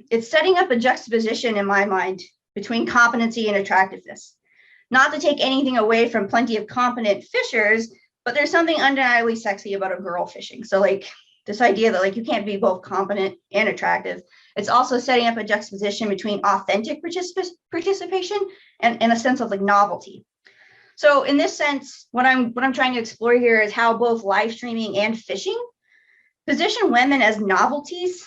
It's setting up a juxtaposition in my mind between competency and attractiveness. Not to take anything away from plenty of competent fishers, but there's something undeniably sexy about a girl fishing. So like this idea that like you can't be both competent and attractive. It's also setting up a juxtaposition between authentic participation and a sense of like novelty. So in this sense, what I'm trying to explore here is how both live streaming and fishing position women as novelties,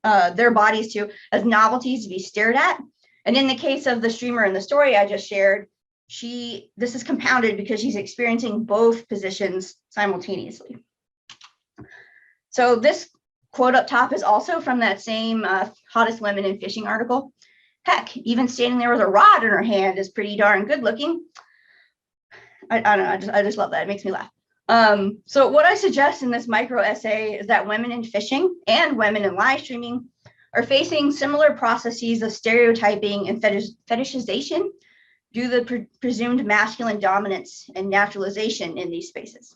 their bodies too, as novelties to be stared at. And in the case of the streamer in the story I just shared, this is compounded because she's experiencing both positions simultaneously. So this quote up top is also from that same hottest women in fishing article. Heck, even standing there with a rod in her hand is pretty darn good looking. I don't know, I just love that. It makes me laugh. So what I suggest in this micro essay is that women in fishing and women in live streaming are facing similar processes of stereotyping and fetishization due to the presumed masculine dominance and naturalization in these spaces.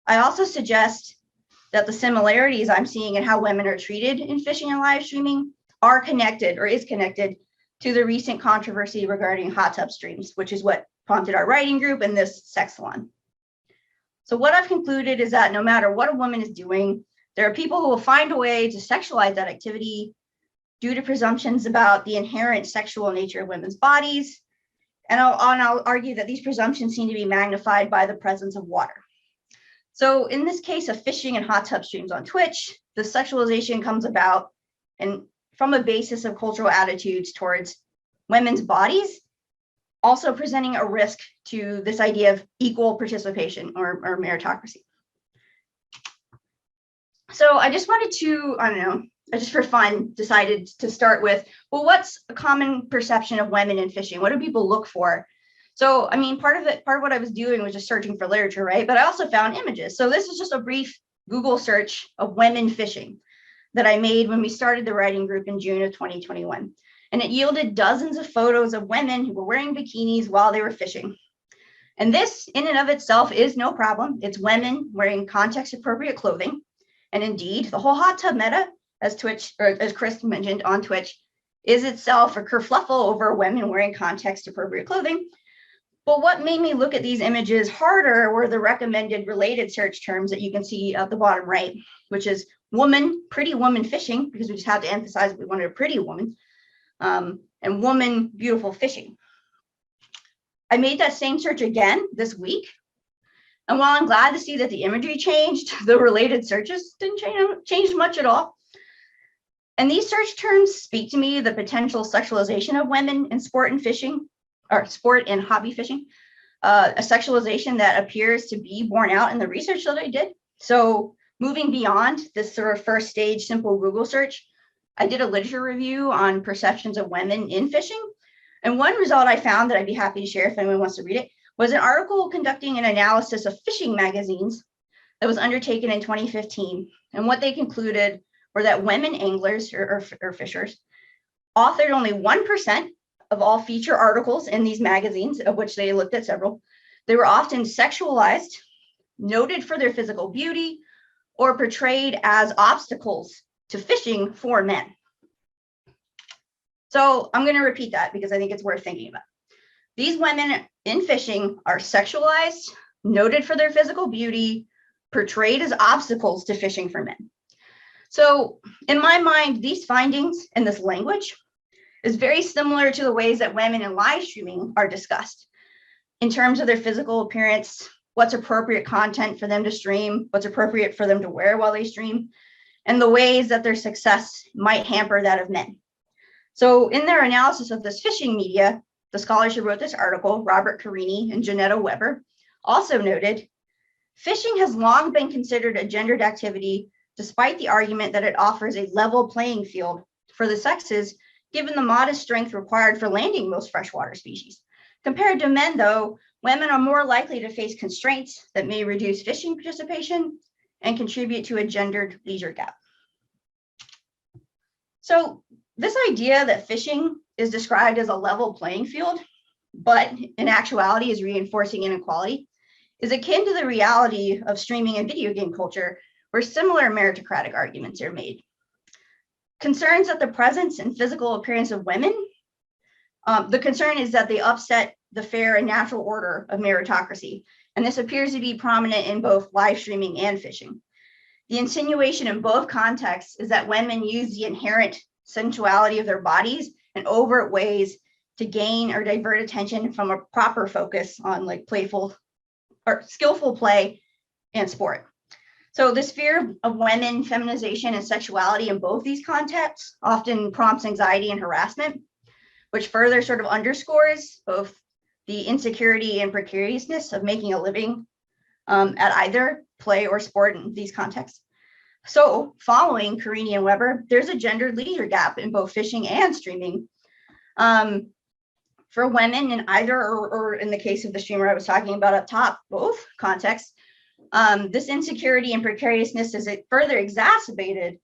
I also suggest that the similarities I'm seeing in how women are treated in fishing and live streaming are connected or is connected to the recent controversy regarding hot tub streams, which is what prompted our writing group and this sex salon. So what I've concluded is that no matter what a woman is doing, there are people who will find a way to sexualize that activity due to presumptions about the inherent sexual nature of women's bodies. And I'll argue that these presumptions seem to be magnified by the presence of water. So in this case of fishing and hot tub streams on Twitch, the sexualization comes about and from a basis of cultural attitudes towards women's bodies, also presenting a risk to this idea of equal participation or meritocracy. So I just wanted to, I don't know, I just for fun decided to start with, well, what's a common perception of women in fishing? What do people look for? So, I mean, part of what I was doing was just searching for literature, right? But I also found images. So this is just a brief Google search of women fishing that I made when we started the writing group in June of 2021. And it yielded dozens of photos of women who were wearing bikinis while they were fishing. And this in and of itself is no problem. It's women wearing context appropriate clothing. And indeed, the whole hot tub meta, as Chris mentioned on Twitch, is itself a kerfluffle over women wearing context appropriate clothing. But what made me look at these images harder were the recommended related search terms that you can see at the bottom right, which is woman, pretty woman fishing, because we just had to emphasize we wanted a pretty woman, and woman, beautiful fishing. I made that same search again this week. And while I'm glad to see that the imagery changed, the related searches didn't change much at all. And these search terms speak to me the potential sexualization of women in sport and fishing, or sport and hobby fishing, a sexualization that appears to be borne out in the research that I did. So moving beyond this sort of first stage simple Google search, I did a literature review on perceptions of women in fishing. And one result I found that I'd be happy to share if anyone wants to read it was an article conducting an analysis of fishing magazines that was undertaken in 2015. And what they concluded were that women anglers or fishers authored only 1% of all feature articles in these magazines, of which they looked at several. They were often sexualized, noted for their physical beauty, or portrayed as obstacles to fishing for men. So I'm going to repeat that because I think it's worth thinking about. These women in fishing are sexualized, noted for their physical beauty, portrayed as obstacles to fishing for men. So in my mind, these findings and this language is very similar to the ways that women in live streaming are discussed in terms of their physical appearance, what's appropriate content for them to stream, what's appropriate for them to wear while they stream, and the ways that their success might hamper that of men. So in their analysis of this fishing media, the scholars who wrote this article, Robert Carini and Janetta Weber, also noted, fishing has long been considered a gendered activity, despite the argument that it offers a level playing field for the sexes, given the modest strength required for landing most freshwater species. Compared to men, though, women are more likely to face constraints that may reduce fishing participation and contribute to a gendered leisure gap. So this idea that fishing is described as a level playing field, but in actuality is reinforcing inequality, is akin to the reality of streaming and video game culture, where similar meritocratic arguments are made. Concerns that the presence and physical appearance of women, the concern is that they upset the fair and natural order of meritocracy. And this appears to be prominent in both live streaming and fishing. The insinuation in both contexts is that women use the inherent sensuality of their bodies in overt ways to gain or divert attention from a proper focus on like playful or skillful play and sport. So this fear of women, feminization, and sexuality in both these contexts often prompts anxiety and harassment, which further sort of underscores both the insecurity and precariousness of making a living at either play or sport in these contexts. So following Carini and Weber, there's a gendered leisure gap in both fishing and streaming. For women in either, or in the case of the streamer I was talking about up top, both contexts, this insecurity and precariousness is further exacerbated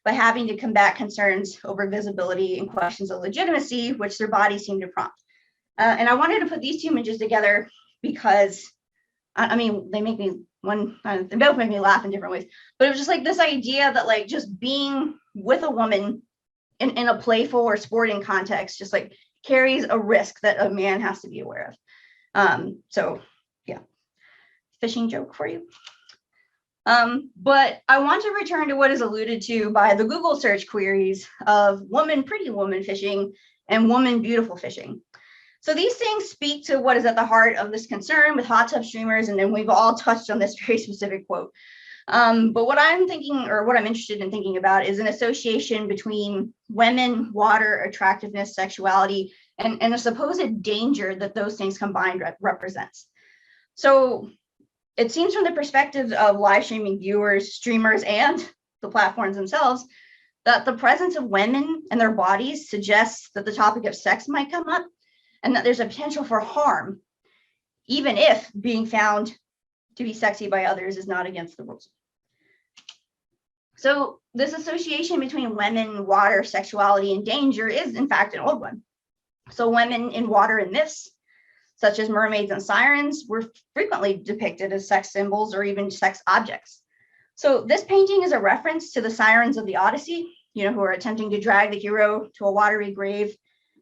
by having to combat concerns over visibility and questions of legitimacy, which their bodies seem to prompt. And I wanted to put these two images together because, I mean, they make me they both make me laugh in different ways, but it was just like this idea that like just being with a woman in a playful or sporting context just like carries a risk that a man has to be aware of. So yeah, fishing joke for you. But I want to return to what is alluded to by the Google search queries of woman, pretty woman fishing and woman, beautiful fishing. So these things speak to what is at the heart of this concern with hot tub streamers, and then we've all touched on this very specific quote. But what I'm thinking, or what I'm interested in thinking about, is an association between women, water, attractiveness, sexuality, and a supposed danger that those things combined represents. So it seems from the perspective of live streaming viewers, streamers, and the platforms themselves, that the presence of women and their bodies suggests that the topic of sex might come up, and that there's a potential for harm, even if being found to be sexy by others is not against the rules. So this association between women, water, sexuality, and danger is in fact an old one. So women in water and myths such as mermaids and sirens, were frequently depicted as sex symbols or even sex objects. So this painting is a reference to the sirens of the Odyssey, who are attempting to drag the hero to a watery grave.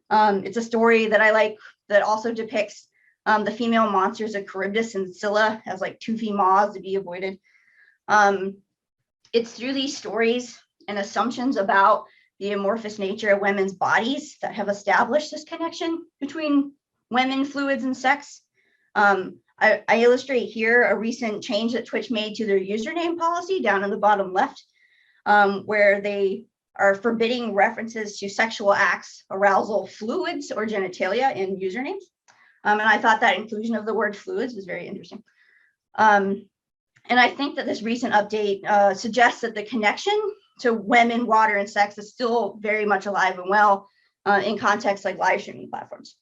It's a story that I like that also depicts the female monsters of Charybdis and Scylla as like toothy maws to be avoided. It's through these stories and assumptions about the amorphous nature of women's bodies that have established this connection between women, fluids, and sex. I illustrate here a recent change that Twitch made to their username policy down in the bottom left, where they are forbidding references to sexual acts, arousal, fluids, or genitalia in usernames. And I thought that inclusion of the word fluids was very interesting. And I think that this recent update suggests that the connection to women, water, and sex is still very much alive and well in contexts like live streaming platforms.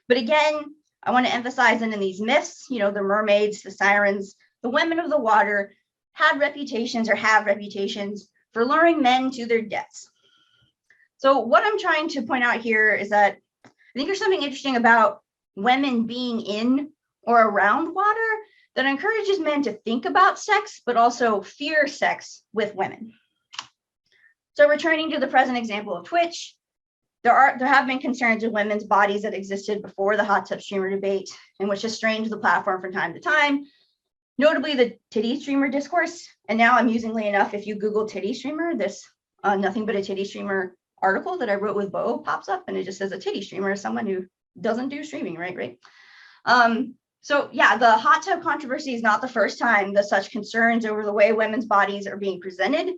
But again, I want to emphasize that in these myths, the mermaids, the sirens, the women of the water had reputations or have reputations for luring men to their deaths. So what I'm trying to point out here is that I think there's something interesting about women being in or around water that encourages men to think about sex, but also fear sex with women. So returning to the present example of Twitch, there have been concerns with women's bodies that existed before the hot tub streamer debate, and which has strained the platform from time to time, notably the titty streamer discourse. And now amusingly enough, if you Google titty streamer, this nothing but a titty streamer article that I wrote with Bo pops up, and it just says a titty streamer is someone who doesn't do streaming, right? So yeah, the hot tub controversy is not the first time that such concerns over the way women's bodies are being presented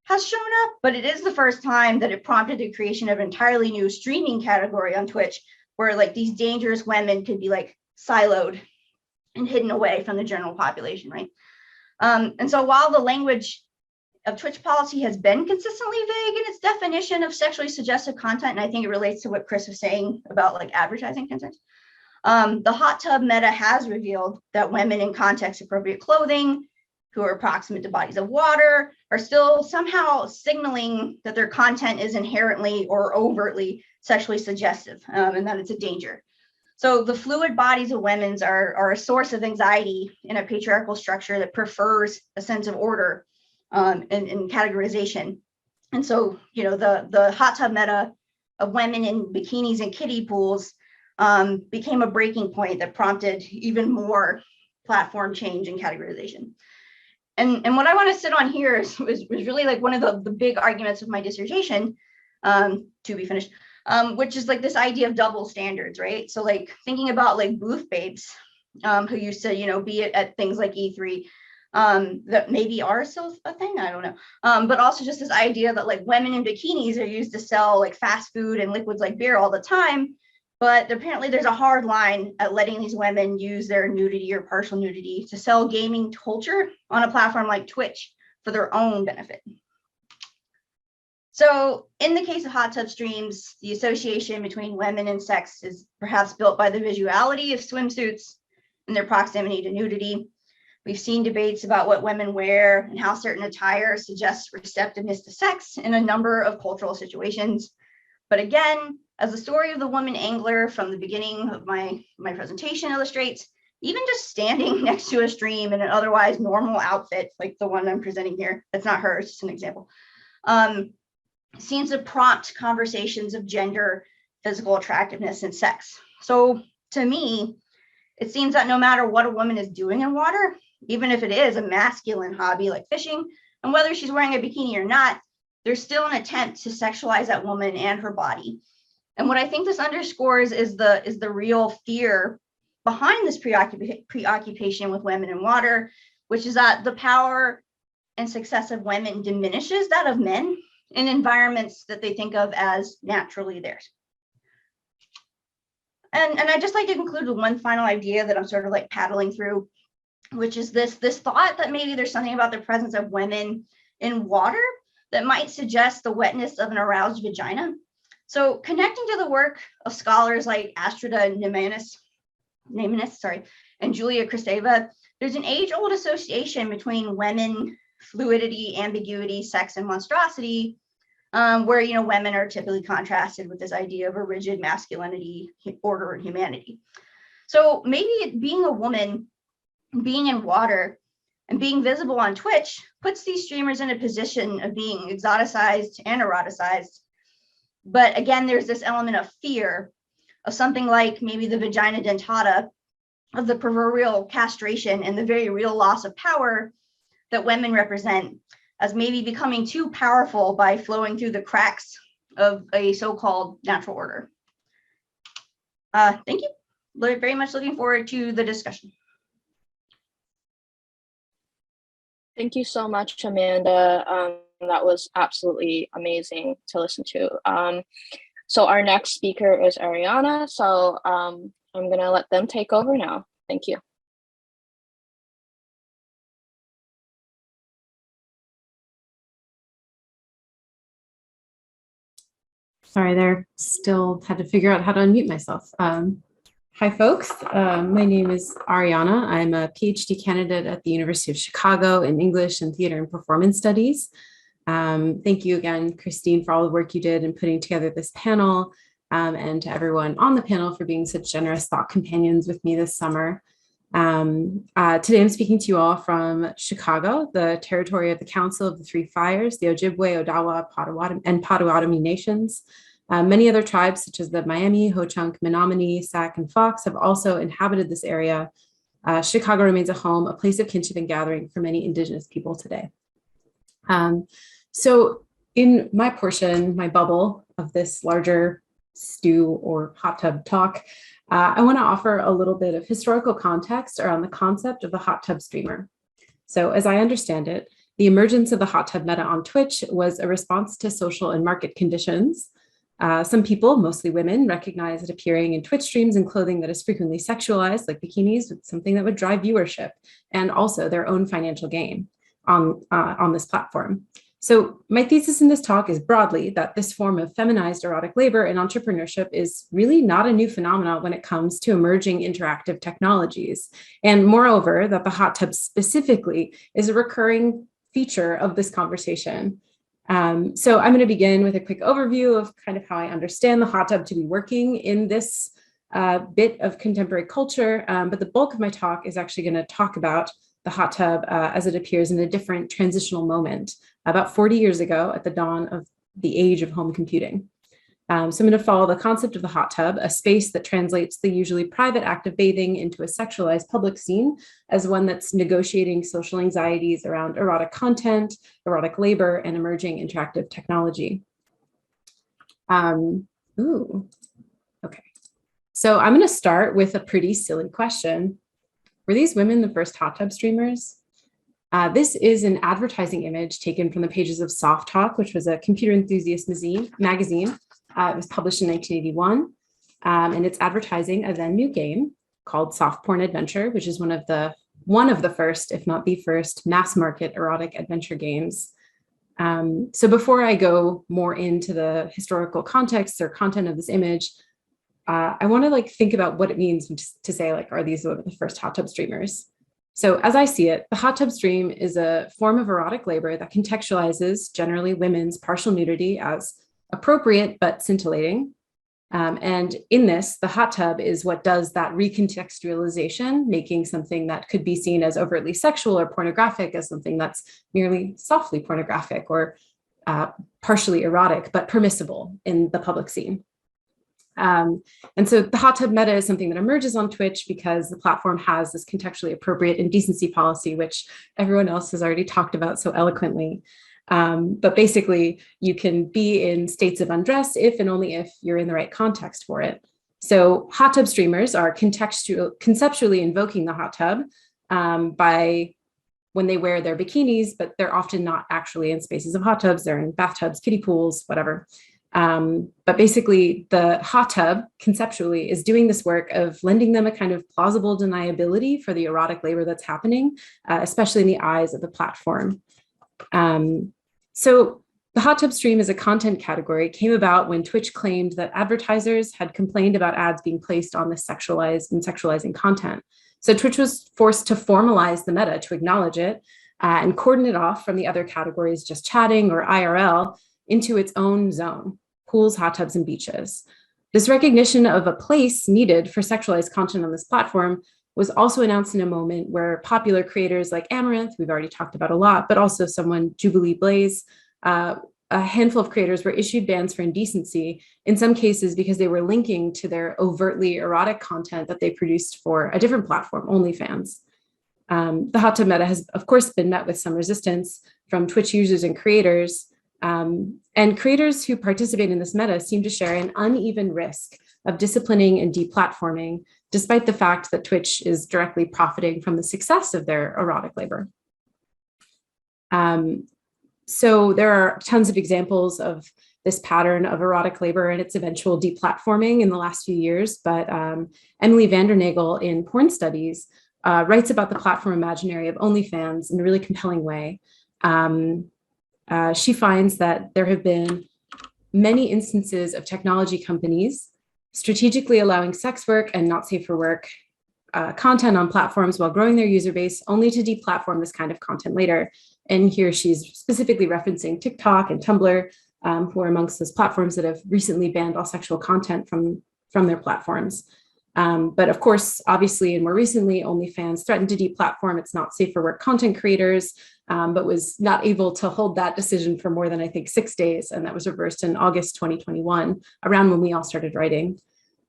has shown up, but it is the first time that it prompted the creation of an entirely new streaming category on Twitch, where like these dangerous women could be like siloed and hidden away from the general population, right? And so while the language of Twitch policy has been consistently vague in its definition of sexually suggestive content, and I think it relates to what Chris was saying about like advertising concerns, the hot tub meta has revealed that women in context appropriate clothing who are proximate to bodies of water are still somehow signaling that their content is inherently or overtly sexually suggestive, and that it's a danger. So the fluid bodies of women's are a source of anxiety in a patriarchal structure that prefers a sense of order and categorization. And so, the hot tub meta of women in bikinis and kiddie pools became a breaking point that prompted even more platform change and categorization. And what I want to sit on here was really like one of the big arguments of my dissertation, to be finished, which is like this idea of double standards, right? So like thinking about like booth babes who used to, be at things like E3 that maybe are still a thing, I don't know. But also just this idea that like women in bikinis are used to sell like fast food and liquids like beer all the time. But apparently there's a hard line at letting these women use their nudity or partial nudity to sell gaming culture on a platform like Twitch for their own benefit. So in the case of hot tub streams, the association between women and sex is perhaps built by the visuality of swimsuits and their proximity to nudity. We've seen debates about what women wear and how certain attire suggests receptiveness to sex in a number of cultural situations. But again, as the story of the woman angler from the beginning of my presentation illustrates, even just standing next to a stream in an otherwise normal outfit, like the one I'm presenting here, that's not her, it's just an example, seems to prompt conversations of gender, physical attractiveness, and sex. So to me, it seems that no matter what a woman is doing in water, even if it is a masculine hobby like fishing, and whether she's wearing a bikini or not, there's still an attempt to sexualize that woman and her body. And what I think this underscores is the real fear behind this preoccupation with women and water, which is that the power and success of women diminishes that of men in environments that they think of as naturally theirs. And I just like to conclude with one final idea that I'm sort of like paddling through, which is this thought that maybe there's something about the presence of women in water that might suggest the wetness of an aroused vagina. So connecting to the work of scholars like Astrida Neimanis, and Julia Kristeva, there's an age-old association between women, fluidity, ambiguity, sex, and monstrosity, where women are typically contrasted with this idea of a rigid masculinity, order, and humanity. So maybe being a woman, being in water, and being visible on Twitch puts these streamers in a position of being exoticized and eroticized. But again, there's this element of fear of something like maybe the vagina dentata, of the proverbial castration and the very real loss of power that women represent, as maybe becoming too powerful by flowing through the cracks of a so-called natural order. Thank you. Very much looking forward to the discussion. Thank you so much, Amanda. That was absolutely amazing to listen to. So our next speaker is Ariana. So I'm going to let them take over now. Thank you. Sorry there, still had to figure out how to unmute myself. Hi folks, my name is Ariana. I'm a PhD candidate at the University of Chicago in English and Theater and Performance Studies. Thank you again, Christine, for all the work you did in putting together this panel, and to everyone on the panel for being such generous thought companions with me this summer. Today I'm speaking to you all from Chicago, the territory of the Council of the Three Fires, the Ojibwe, Odawa, and Potawatomi nations. Many other tribes, such as the Miami, Ho-Chunk, Menominee, Sac, and Fox, have also inhabited this area. Chicago remains a home, a place of kinship and gathering for many Indigenous people today. So in my portion, my bubble of this larger stew or hot tub talk, I want to offer a little bit of historical context around the concept of the hot tub streamer. So as I understand it, the emergence of the hot tub meta on Twitch was a response to social and market conditions. Some people, mostly women, recognize that appearing in Twitch streams in clothing that is frequently sexualized, like bikinis, was something that would drive viewership and also their own financial gain on this platform. So my thesis in this talk is broadly that this form of feminized erotic labor and entrepreneurship is really not a new phenomenon when it comes to emerging interactive technologies. And moreover, that the hot tub specifically is a recurring feature of this conversation. So I'm going to begin with a quick overview of kind of how I understand the hot tub to be working in this bit of contemporary culture. But the bulk of my talk is actually going to talk about the hot tub as it appears in a different transitional moment about 40 years ago at the dawn of the age of home computing. So I'm going to follow the concept of the hot tub, a space that translates the usually private act of bathing into a sexualized public scene as one that's negotiating social anxieties around erotic content, erotic labor, and emerging interactive technology. Okay. So I'm going to start with a pretty silly question. Were these women the first hot tub streamers? This is an advertising image taken from the pages of Soft Talk, which was a computer enthusiast magazine. It was published in 1981, and it's advertising a then new game called Soft Porn Adventure, which is one of the first, if not the first, mass market erotic adventure games. So before I go more into the historical context or content of this image, I want to think about what it means to say are these the first hot tub streamers? So as I see it, the hot tub stream is a form of erotic labor that contextualizes generally women's partial nudity as appropriate but scintillating. And in this, the hot tub is what does that recontextualization, making something that could be seen as overtly sexual or pornographic as something that's merely softly pornographic or partially erotic, but permissible in the public scene. And so the hot tub meta is something that emerges on Twitch because the platform has this contextually appropriate indecency policy, which everyone else has already talked about so eloquently. But basically, you can be in states of undress if and only if you're in the right context for it. So hot tub streamers are conceptually invoking the hot tub by when they wear their bikinis, but they're often not actually in spaces of hot tubs. They're in bathtubs, kiddie pools, whatever. But basically, the hot tub conceptually is doing this work of lending them a kind of plausible deniability for the erotic labor that's happening, especially in the eyes of the platform. So the hot tub stream as a content category came about when Twitch claimed that advertisers had complained about ads being placed on this sexualized and sexualizing content. So Twitch was forced to formalize the meta to acknowledge it and cordon it off from the other categories, just chatting or IRL, into its own zone: pools, hot tubs, and beaches. This recognition of a place needed for sexualized content on this platform was also announced in a moment where popular creators like Amaranth, we've already talked about a lot, but also someone, Jubilee Blaze, a handful of creators were issued bans for indecency, in some cases because they were linking to their overtly erotic content that they produced for a different platform, OnlyFans. The hot tub meta has, of course, been met with some resistance from Twitch users and creators. And creators who participate in this meta seem to share an uneven risk of disciplining and deplatforming, despite the fact that Twitch is directly profiting from the success of their erotic labor. So there are tons of examples of this pattern of erotic labor and its eventual deplatforming in the last few years, but Emily Vandernagel in Porn Studies writes about the platform imaginary of OnlyFans in a really compelling way. She finds that there have been many instances of technology companies strategically allowing sex work and not safe for work content on platforms while growing their user base, only to deplatform this kind of content later. And here she's specifically referencing TikTok and Tumblr, who are amongst those platforms that have recently banned all sexual content from their platforms. But of course, obviously, and more recently, OnlyFans threatened to deplatform its not safe for work content creators, but was not able to hold that decision for more than, I think, 6 days. And that was reversed in August 2021, around when we all started writing.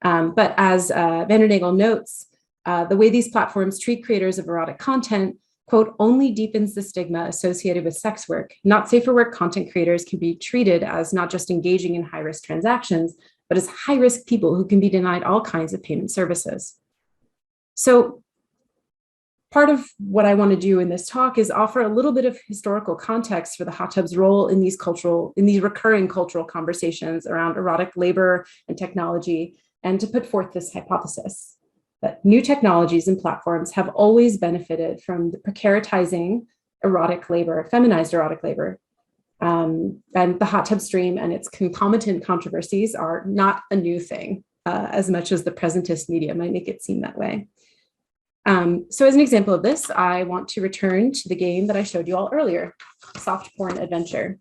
But as Vandernagel notes, the way these platforms treat creators of erotic content, quote, only deepens the stigma associated with sex work. Not safe for work content creators can be treated as not just engaging in high-risk transactions, but as high-risk people who can be denied all kinds of payment services. So part of what I want to do in this talk is offer a little bit of historical context for the hot tub's role in these recurring cultural conversations around erotic labor and technology, and to put forth this hypothesis that new technologies and platforms have always benefited from the precaritizing erotic labor, feminized erotic labor. And the hot tub stream and its concomitant controversies are not a new thing, as much as the presentist media might make it seem that way. So as an example of this, I want to return to the game that I showed you all earlier, Soft Porn Adventure.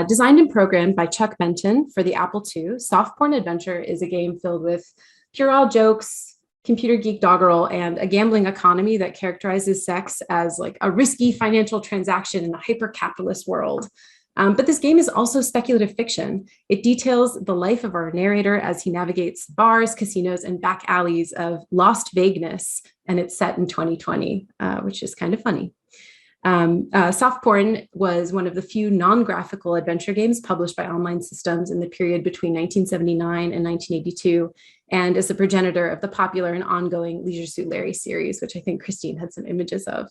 Designed and programmed by Chuck Benton for the Apple II, Soft Porn Adventure is a game filled with puerile jokes, computer geek doggerel, and a gambling economy that characterizes sex as like a risky financial transaction in a hyper-capitalist world. But this game is also speculative fiction. It details the life of our narrator as he navigates bars, casinos, and back alleys of lost vagueness, and it's set in 2020, which is kind of funny. Soft Porn was one of the few non-graphical adventure games published by Online Systems in the period between 1979 and 1982, and is the progenitor of the popular and ongoing Leisure Suit Larry series, which I think Christine had some images of.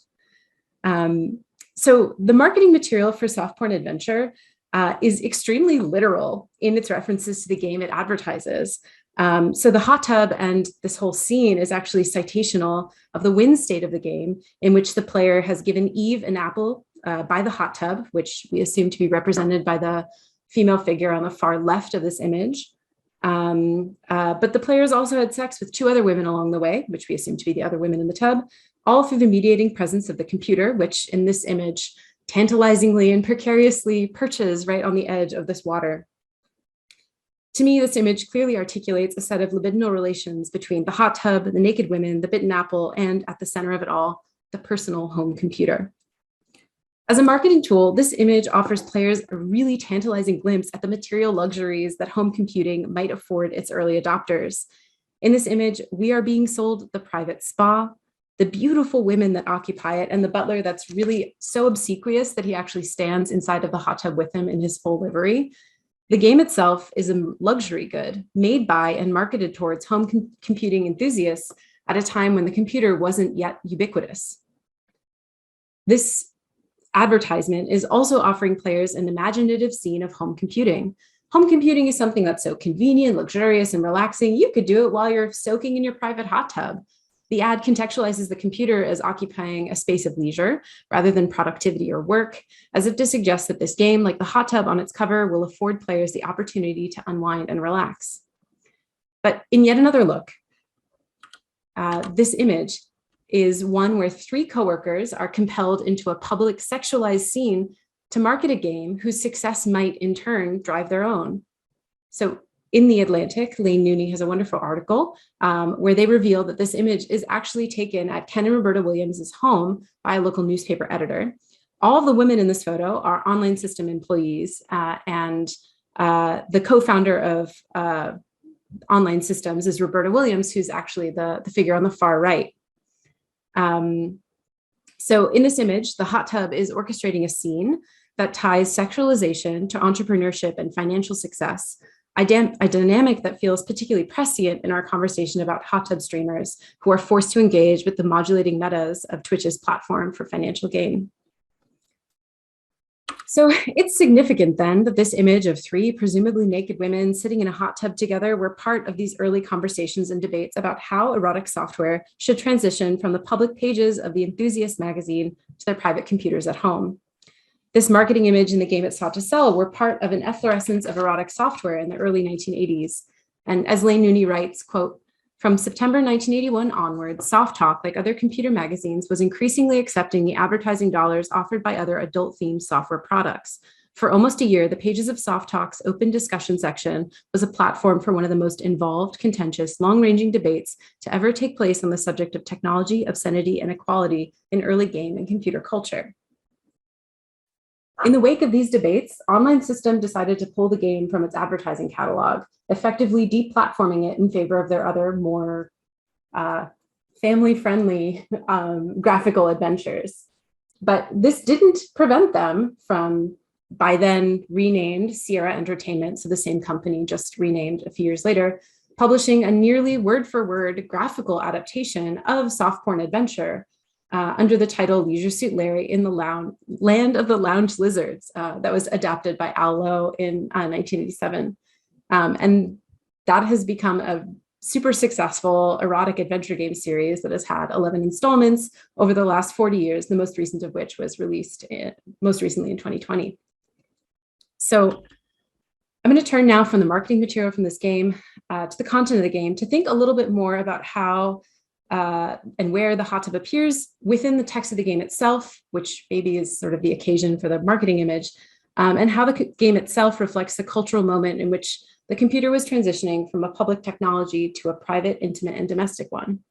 So the marketing material for Soft Porn Adventure is extremely literal in its references to the game it advertises. So the hot tub and this whole scene is actually citational of the win state of the game, in which the player has given Eve an apple by the hot tub, which we assume to be represented by the female figure on the far left of this image. But the players also had sex with 2 other women along the way, which we assume to be the other women in the tub, all through the mediating presence of the computer, which in this image tantalizingly and precariously perches right on the edge of this water. To me, this image clearly articulates a set of libidinal relations between the hot tub, the naked women, the bitten apple, and at the center of it all, the personal home computer. As a marketing tool, this image offers players a really tantalizing glimpse at the material luxuries that home computing might afford its early adopters. In this image, we are being sold the private spa, the beautiful women that occupy it, and the butler that's really so obsequious that he actually stands inside of the hot tub with him in his full livery. The game itself is a luxury good made by and marketed towards home computing enthusiasts at a time when the computer wasn't yet ubiquitous. This advertisement is also offering players an imaginative scene of home computing. Home computing is something that's so convenient, luxurious, and relaxing. You could do it while you're soaking in your private hot tub. The ad contextualizes the computer as occupying a space of leisure rather than productivity or work, as if to suggest that this game, like the hot tub on its cover, will afford players the opportunity to unwind and relax. But in yet another look, this image is one where 3 coworkers are compelled into a public sexualized scene to market a game whose success might in turn drive their own. So In The Atlantic, Lane Nooney has a wonderful article where they reveal that this image is actually taken at Ken and Roberta Williams' home by a local newspaper editor. All of the women in this photo are online system employees, and the co-founder of Online Systems is Roberta Williams, who's actually the figure on the far right. So in this image, the hot tub is orchestrating a scene that ties sexualization to entrepreneurship and financial success, a dynamic that feels particularly prescient in our conversation about hot tub streamers who are forced to engage with the modulating metas of Twitch's platform for financial gain. So it's significant then that this image of three presumably naked women sitting in a hot tub together were part of these early conversations and debates about how erotic software should transition from the public pages of the Enthusiast magazine to their private computers at home. This marketing image and the game it sought to sell were part of an efflorescence of erotic software in the early 1980s. And as Lane Nooney writes, quote, "From September 1981 onward, Soft Talk, like other computer magazines, was increasingly accepting the advertising dollars offered by other adult-themed software products. For almost a year, the pages of Soft Talk's open discussion section was a platform for one of the most involved, contentious, long-ranging debates to ever take place on the subject of technology, obscenity, and equality in early game and computer culture." In the wake of these debates, Online System decided to pull the game from its advertising catalog, effectively deplatforming it in favor of their other more family-friendly graphical adventures. But this didn't prevent them from, by then renamed Sierra Entertainment, so the same company just renamed a few years later, publishing a nearly word-for-word graphical adaptation of soft porn adventure under the title Leisure Suit Larry in the Land of the Lounge Lizards that was adapted by Al Lowe in 1987. And that has become a super successful erotic adventure game series that has had 11 installments over the last 40 years, the most recent of which was released most recently in 2020. So I'm going to turn now from the marketing material from this game to the content of the game to think a little bit more about how and where the hot tub appears within the text of the game itself, which maybe is sort of the occasion for the marketing image, and how the game itself reflects the cultural moment in which the computer was transitioning from a public technology to a private, intimate, and domestic one.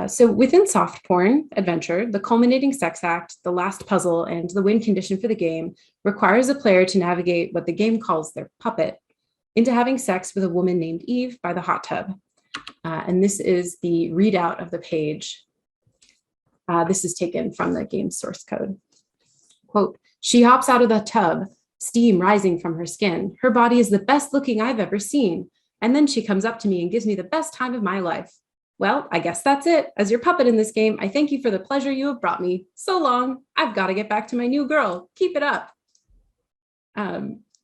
So within soft porn adventure, the culminating sex act, the last puzzle, and the win condition for the game requires a player to navigate what the game calls their puppet into having sex with a woman named Eve by the hot tub. And this is the readout of the page. This is taken from the game source code. Quote, "She hops out of the tub, steam rising from her skin. Her body is the best looking I've ever seen. And then she comes up to me and gives me the best time of my life. Well, I guess that's it. As your puppet in this game, I thank you for the pleasure you have brought me. So long. I've got to get back to my new girl. Keep it up."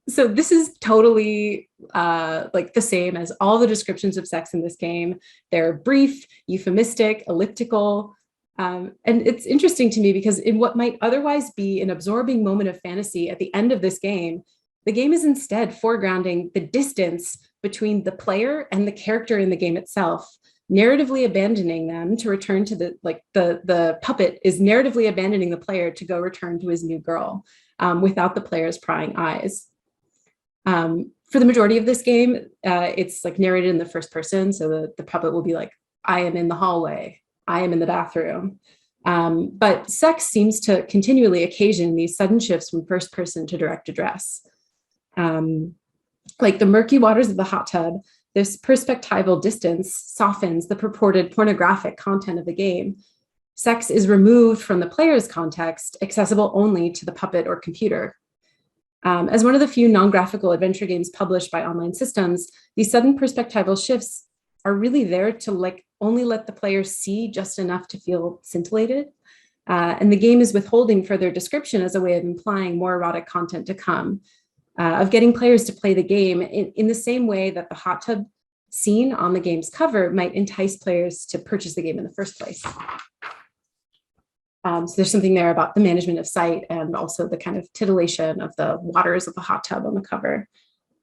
So this is totally like the same as all the descriptions of sex in this game. They're brief, euphemistic, elliptical. And it's interesting to me because in what might otherwise be an absorbing moment of fantasy at the end of this game, the game is instead foregrounding the distance between the player and the character in the game itself, narratively abandoning them to return to the puppet is narratively abandoning the player to go return to his new girl without the player's prying eyes. For the majority of this game, it's like narrated in the first person. So the puppet will be like, I am in the hallway, I am in the bathroom. But sex seems to continually occasion these sudden shifts from first person to direct address. Like the murky waters of the hot tub, this perspectival distance softens the purported pornographic content of the game. Sex is removed from the player's context, accessible only to the puppet or computer. As one of the few non-graphical adventure games published by Online Systems, these sudden perspectival shifts are really there to only let the player see just enough to feel scintillated. And the game is withholding further description as a way of implying more erotic content to come, of getting players to play the game in the same way that the hot tub scene on the game's cover might entice players to purchase the game in the first place. So there's something there about the management of sight and also the kind of titillation of the waters of the hot tub on the cover.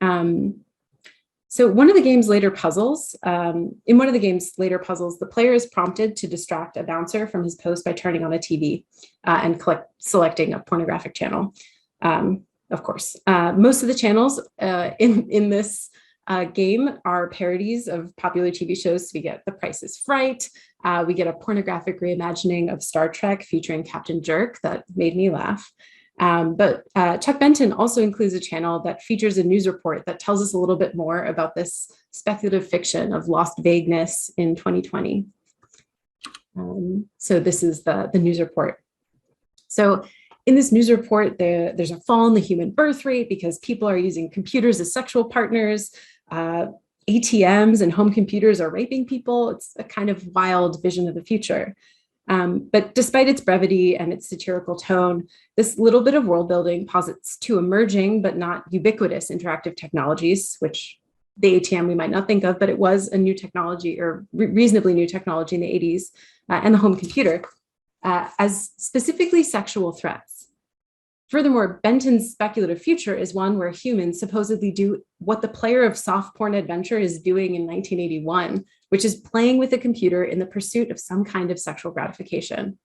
So in one of the game's later puzzles, the player is prompted to distract a bouncer from his post by turning on a TV and selecting a pornographic channel. Of course, most of the channels in this Game are parodies of popular TV shows. So we get The Price is Right. We get a pornographic reimagining of Star Trek featuring Captain Jerk that made me laugh. But Chuck Benton also includes a channel that features a news report that tells us a little bit more about this speculative fiction of lost vagueness in 2020. So this is the news report. So in this news report, there's a fall in the human birth rate because people are using computers as sexual partners. ATMs and home computers are raping people. It's a kind of wild vision of the future. But despite its brevity and its satirical tone, this little bit of world building posits two emerging but not ubiquitous interactive technologies, which the ATM we might not think of, but it was a new technology or reasonably new technology in the 80s, and the home computer as specifically sexual threats. Furthermore, Benton's speculative future is one where humans supposedly do what the player of soft porn adventure is doing in 1981, which is playing with a computer in the pursuit of some kind of sexual gratification.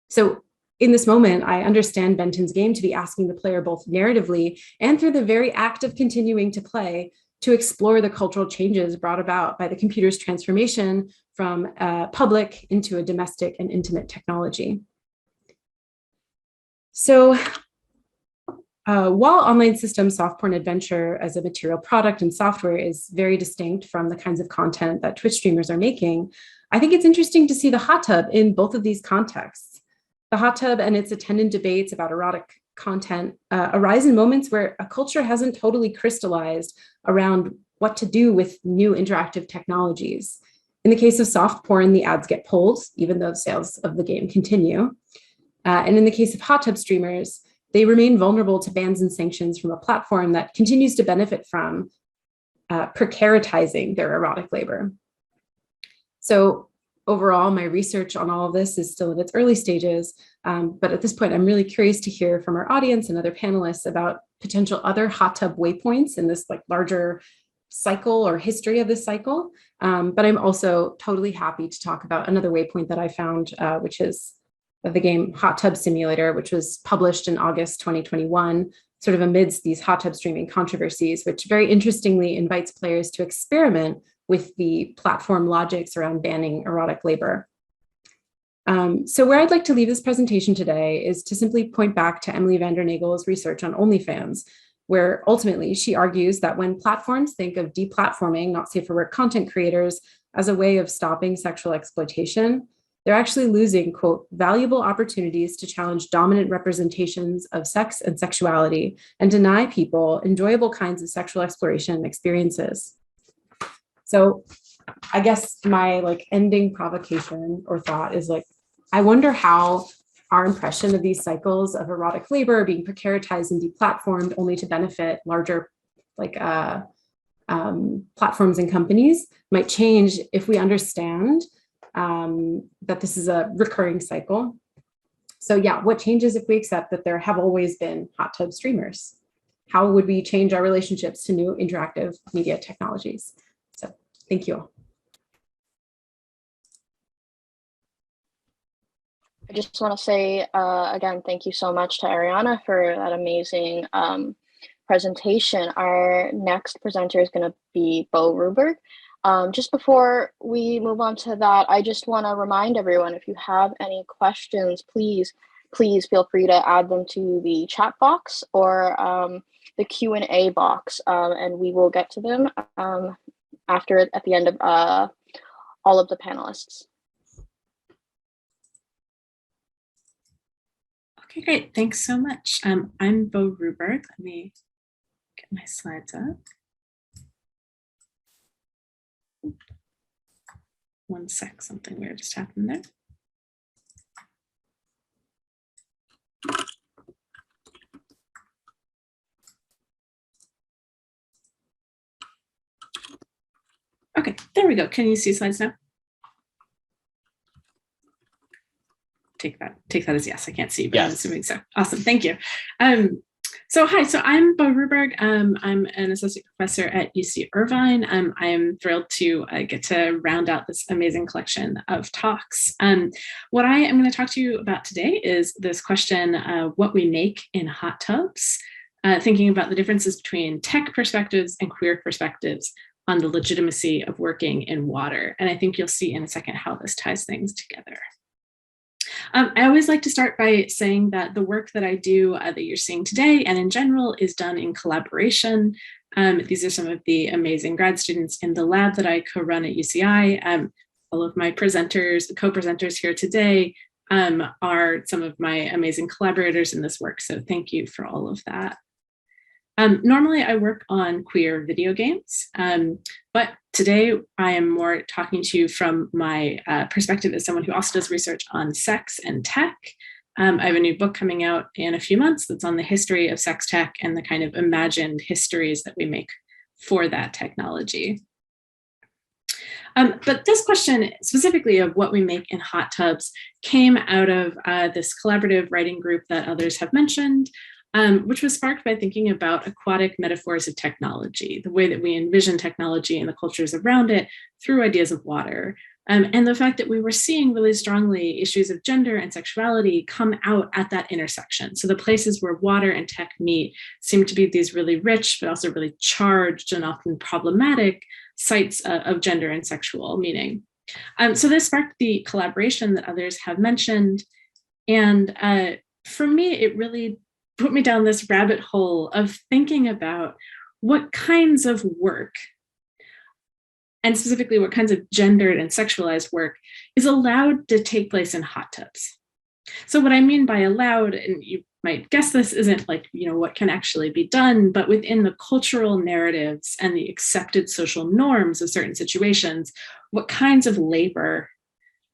So in this moment, I understand Benton's game to be asking the player both narratively and through the very act of continuing to play to explore the cultural changes brought about by the computer's transformation from public into a domestic and intimate technology. So while online system soft porn adventure as a material product and software is very distinct from the kinds of content that Twitch streamers are making, I think it's interesting to see the hot tub in both of these contexts. The hot tub and its attendant debates about erotic content arise in moments where a culture hasn't totally crystallized around what to do with new interactive technologies. In the case of soft porn, the ads get pulled, even though sales of the game continue. And in the case of hot tub streamers, they remain vulnerable to bans and sanctions from a platform that continues to benefit from precaritizing their erotic labor. So overall, my research on all of this is still in its early stages, but at this point, I'm really curious to hear from our audience and other panelists about potential other hot tub waypoints in this like larger cycle or history of this cycle. But I'm also totally happy to talk about another waypoint that I found, which is the game Hot Tub Simulator, which was published in August 2021, sort of amidst these hot tub streaming controversies, which very interestingly invites players to experiment with the platform logics around banning erotic labor. So where I'd like to leave this presentation today is to simply point back to Emily van der Nagel's research on OnlyFans, where ultimately she argues that when platforms think of deplatforming not safe for work content creators as a way of stopping sexual exploitation, they're actually losing, quote, valuable opportunities to challenge dominant representations of sex and sexuality and deny people enjoyable kinds of sexual exploration experiences. So I guess my like ending provocation or thought is like, I wonder how our impression of these cycles of erotic labor being precaritized and deplatformed only to benefit larger like platforms and companies might change if we understand that this is a recurring cycle. So yeah, what changes if we accept that there have always been hot tub streamers? How would we change our relationships to new interactive media technologies? So thank you all. I just want to say, again, thank you so much to Ariana for that amazing presentation. Our next presenter is going to be Bo Ruberg. Just before we move on to that, I just want to remind everyone, if you have any questions, please feel free to add them to the chat box or the Q&A box, and we will get to them at the end of all of the panelists. Okay, great. Thanks so much. I'm Bo Ruberg. Let me get my slides up. One sec, something weird just happened there. Okay, there we go. Can you see slides now? Take that as yes. I can't see, but yes. I'm assuming so. Awesome, thank you. So hi, so I'm Bo Ruberg. I'm an associate professor at UC Irvine. I am thrilled to get to round out this amazing collection of talks. What I am going to talk to you about today is this question, what we make in hot tubs. thinking about the differences between tech perspectives and queer perspectives on the legitimacy of working in water. And I think you'll see in a second how this ties things together. I always like to start by saying that the work that I do that you're seeing today and in general is done in collaboration. These are some of the amazing grad students in the lab that I co-run at UCI. All of my presenters, co-presenters here today are some of my amazing collaborators in this work. So thank you for all of that. Normally I work on queer video games, but today I am more talking to you from my perspective as someone who also does research on sex and tech. I have a new book coming out in a few months that's on the history of sex tech and the kind of imagined histories that we make for that technology. But this question specifically of what we make in hot tubs came out of this collaborative writing group that others have mentioned, which was sparked by thinking about aquatic metaphors of technology, the way that we envision technology and the cultures around it through ideas of water. And the fact that we were seeing really strongly issues of gender and sexuality come out at that intersection. So the places where water and tech meet seem to be these really rich, but also really charged and often problematic sites of gender and sexual meaning. So this sparked the collaboration that others have mentioned. And for me, it really put me down this rabbit hole of thinking about what kinds of work, and specifically what kinds of gendered and sexualized work, is allowed to take place in hot tubs. So what I mean by allowed, and you might guess this isn't like, what can actually be done, but within the cultural narratives and the accepted social norms of certain situations, what kinds of labor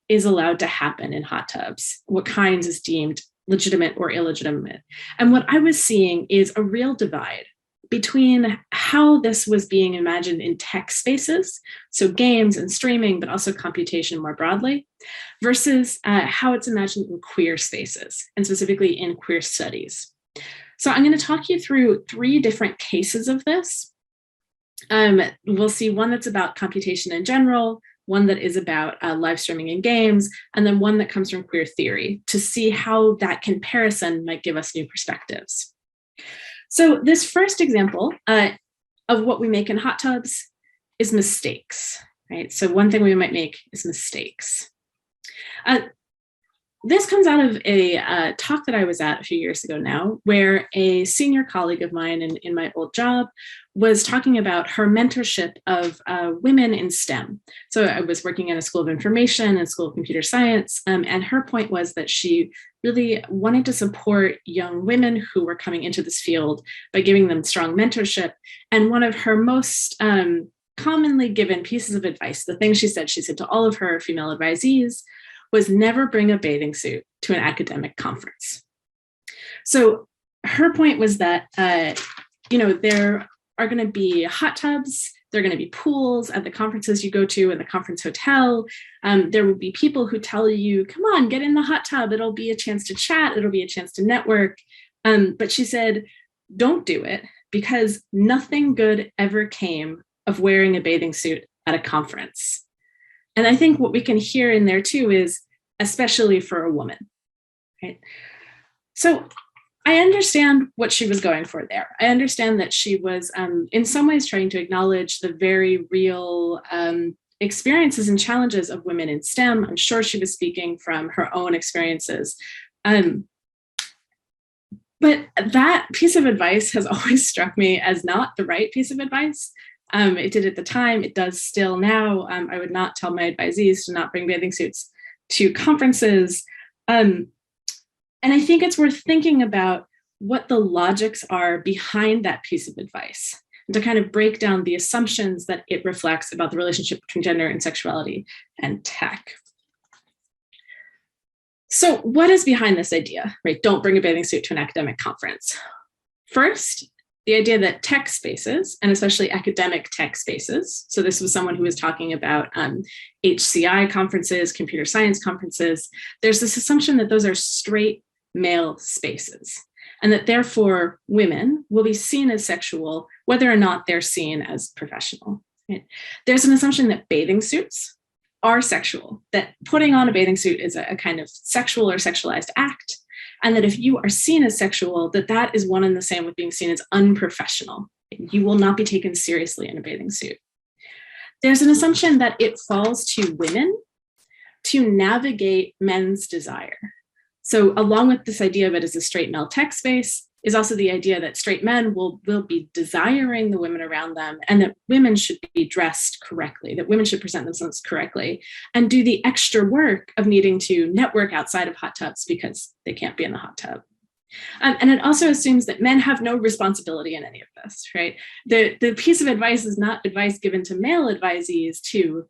is allowed to happen in hot tubs? What kinds is deemed legitimate or illegitimate? And what I was seeing is a real divide between how this was being imagined in tech spaces, so games and streaming, but also computation more broadly, versus how it's imagined in queer spaces, and specifically in queer studies. So I'm going to talk you through 3 different cases of this. We'll see one that's about computation in general, one that is about live streaming in games, and then one that comes from queer theory to see how that comparison might give us new perspectives. So this first example of what we make in hot tubs is mistakes, right? So one thing we might make is mistakes. This comes out of a talk that I was at a few years ago now, where a senior colleague of mine in my old job was talking about her mentorship of women in STEM. So I was working in a school of information and school of computer science, and her point was that she really wanted to support young women who were coming into this field by giving them strong mentorship. And one of her most commonly given pieces of advice, the thing she said to all of her female advisees, was never bring a bathing suit to an academic conference. So her point was that, there are going to be hot tubs, there are going to be pools at the conferences you go to in the conference hotel. There will be people who tell you, come on, get in the hot tub. It'll be a chance to chat. It'll be a chance to network. But she said, don't do it, because nothing good ever came of wearing a bathing suit at a conference. And I think what we can hear in there too is, especially for a woman, right? So I understand what she was going for there. I understand that she was in some ways trying to acknowledge the very real experiences and challenges of women in STEM. I'm sure she was speaking from her own experiences. But that piece of advice has always struck me as not the right piece of advice. It did at the time, it does still now. I would not tell my advisees to not bring bathing suits to conferences. And I think it's worth thinking about what the logics are behind that piece of advice, and to kind of break down the assumptions that it reflects about the relationship between gender and sexuality and tech. So what is behind this idea, right? Don't bring a bathing suit to an academic conference. First, the idea that tech spaces, and especially academic tech spaces, so this was someone who was talking about HCI conferences, computer science conferences, there's this assumption that those are straight male spaces, and that therefore women will be seen as sexual, whether or not they're seen as professional. Right? There's an assumption that bathing suits are sexual, that putting on a bathing suit is a kind of sexual or sexualized act, And that if you are seen as sexual, that is one and the same with being seen as unprofessional. You will not be taken seriously in a bathing suit. There's an assumption that it falls to women to navigate men's desire. So along with this idea of it as a straight male tech space is also the idea that straight men will be desiring the women around them, and that women should be dressed correctly, that women should present themselves correctly, and do the extra work of needing to network outside of hot tubs because they can't be in the hot tub. And it also assumes that men have no responsibility in any of this, right? The piece of advice is not advice given to male advisees to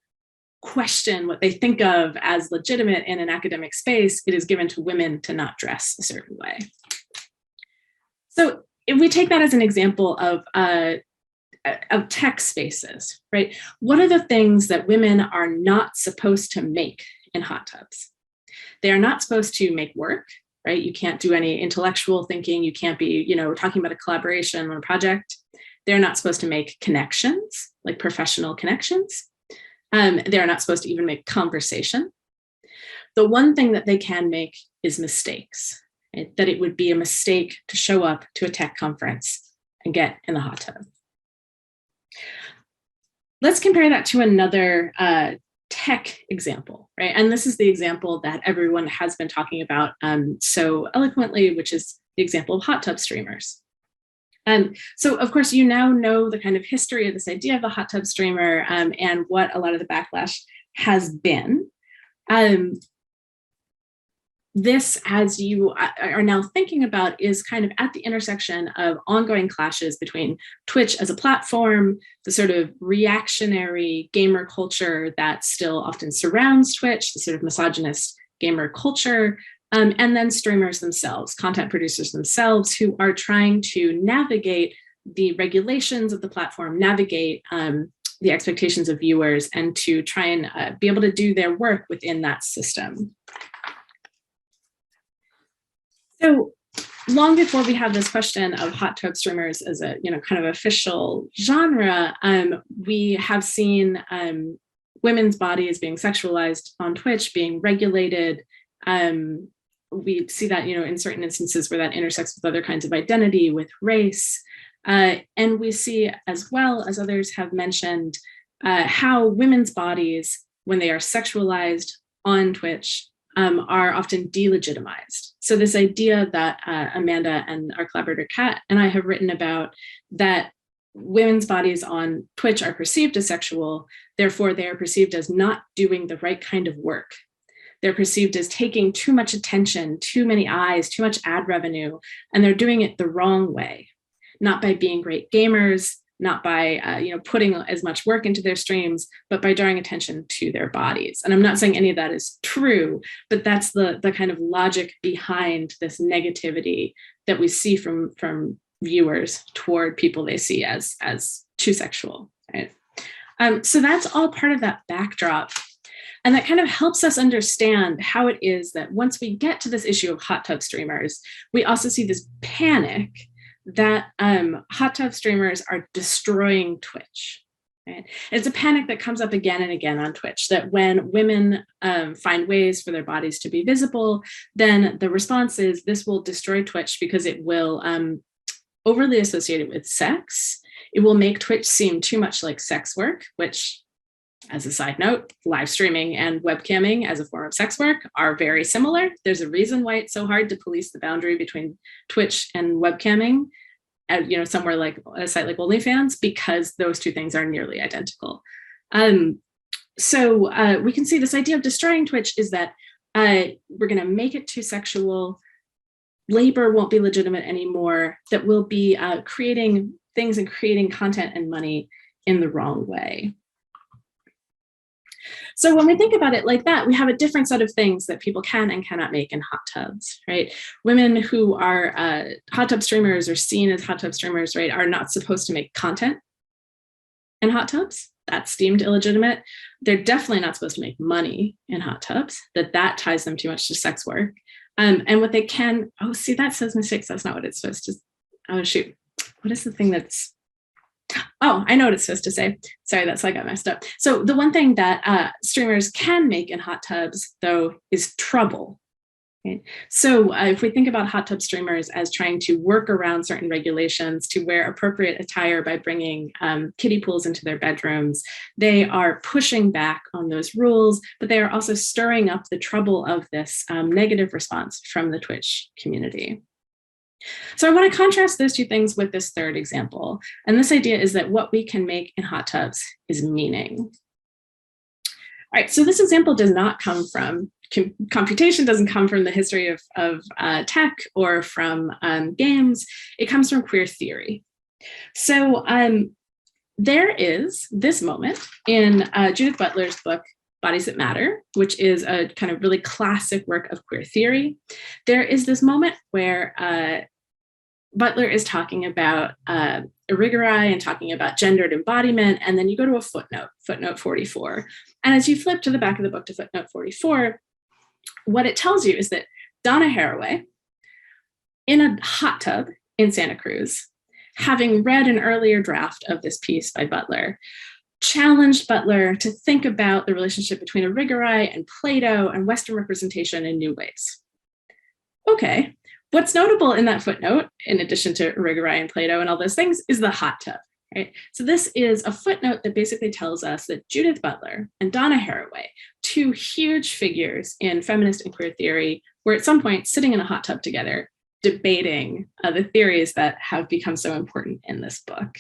question what they think of as legitimate in an academic space. It is given to women to not dress a certain way. So if we take that as an example of tech spaces, right? What are the things that women are not supposed to make in hot tubs? They are not supposed to make work, right? You can't do any intellectual thinking. You can't be, talking about a collaboration on a project. They're not supposed to make connections, like professional connections. They're not supposed to even make conversation. The one thing that they can make is mistakes, right? That it would be a mistake to show up to a tech conference and get in the hot tub. Let's compare that to another tech example, right? And this is the example that everyone has been talking about so eloquently, which is the example of hot tub streamers. So of course, you now know the kind of history of this idea of the hot tub streamer and what a lot of the backlash has been. This, as you are now thinking about, is kind of at the intersection of ongoing clashes between Twitch as a platform, the sort of reactionary gamer culture that still often surrounds Twitch, the sort of misogynist gamer culture, and then streamers themselves, content producers themselves, who are trying to navigate the regulations of the platform, navigate the expectations of viewers, and to try and be able to do their work within that system. So long before we have this question of hot tub streamers as a kind of official genre, we have seen women's bodies being sexualized on Twitch, being regulated. We see that in certain instances where that intersects with other kinds of identity, with race, and we see, as well as others have mentioned, how women's bodies, when they are sexualized on Twitch, are often delegitimized. So this idea that Amanda and our collaborator Kat and I have written about, that women's bodies on Twitch are perceived as sexual, therefore they are perceived as not doing the right kind of work. They're perceived as taking too much attention, too many eyes, too much ad revenue, and they're doing it the wrong way, not by being great gamers, not by putting as much work into their streams, but by drawing attention to their bodies. And I'm not saying any of that is true, but that's the kind of logic behind this negativity that we see from viewers toward people they see as too sexual, right? So that's all part of that backdrop. And that kind of helps us understand how it is that once we get to this issue of hot tub streamers, we also see this panic that hot tub streamers are destroying Twitch. Right? It's a panic that comes up again and again on Twitch, that when women find ways for their bodies to be visible, then the response is this will destroy Twitch because it will overly associate it with sex. It will make Twitch seem too much like sex work, which, as a side note, live streaming and webcamming as a form of sex work are very similar. There's a reason why it's so hard to police the boundary between Twitch and webcamming at, somewhere like a site like OnlyFans, because those two things are nearly identical. So we can see this idea of destroying Twitch is that we're going to make it too sexual. Labor won't be legitimate anymore. That we'll be creating things and creating content and money in the wrong way. So when we think about it like that, we have a different set of things that people can and cannot make in hot tubs, right? Women who are hot tub streamers or seen as hot tub streamers, right, are not supposed to make content in hot tubs. That's deemed illegitimate. They're definitely not supposed to make money in hot tubs, that ties them too much to sex work. And what they can, oh, see, that says mistakes. That's not what it's supposed to, oh, shoot. What is the thing that's, oh, I know what it's supposed to say. Sorry, that's why I got messed up. So the one thing that streamers can make in hot tubs, though, is trouble. Right? So if we think about hot tub streamers as trying to work around certain regulations to wear appropriate attire by bringing kiddie pools into their bedrooms, they are pushing back on those rules, but they are also stirring up the trouble of this negative response from the Twitch community. So I want to contrast those two things with this third example. And this idea is that what we can make in hot tubs is meaning. All right, so this example does not come from computation, doesn't come from the history of tech or from games. It comes from queer theory. So there is this moment in Judith Butler's book, Bodies That Matter, which is a kind of really classic work of queer theory. There is this moment where Butler is talking about erigeri and talking about gendered embodiment, and then you go to a footnote, footnote 44. And as you flip to the back of the book to footnote 44, what it tells you is that Donna Haraway, in a hot tub in Santa Cruz, having read an earlier draft of this piece by Butler, challenged Butler to think about the relationship between erigeri and Plato and Western representation in new ways. Okay, what's notable in that footnote, in addition to erigeri and Plato and all those things, is the hot tub. Right? So this is a footnote that basically tells us that Judith Butler and Donna Haraway, two huge figures in feminist and queer theory, were at some point sitting in a hot tub together, debating the theories that have become so important in this book.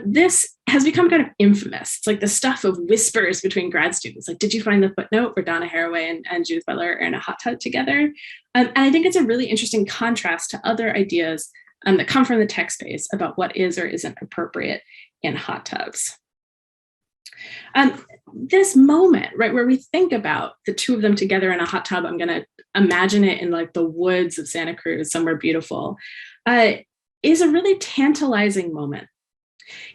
This has become kind of infamous. It's like the stuff of whispers between grad students. Like, did you find the footnote where Donna Haraway and Judith Butler are in a hot tub together? And I think it's a really interesting contrast to other ideas that come from the tech space about what is or isn't appropriate in hot tubs. This moment, right, where we think about the two of them together in a hot tub, I'm going to imagine it in like the woods of Santa Cruz, somewhere beautiful, is a really tantalizing moment.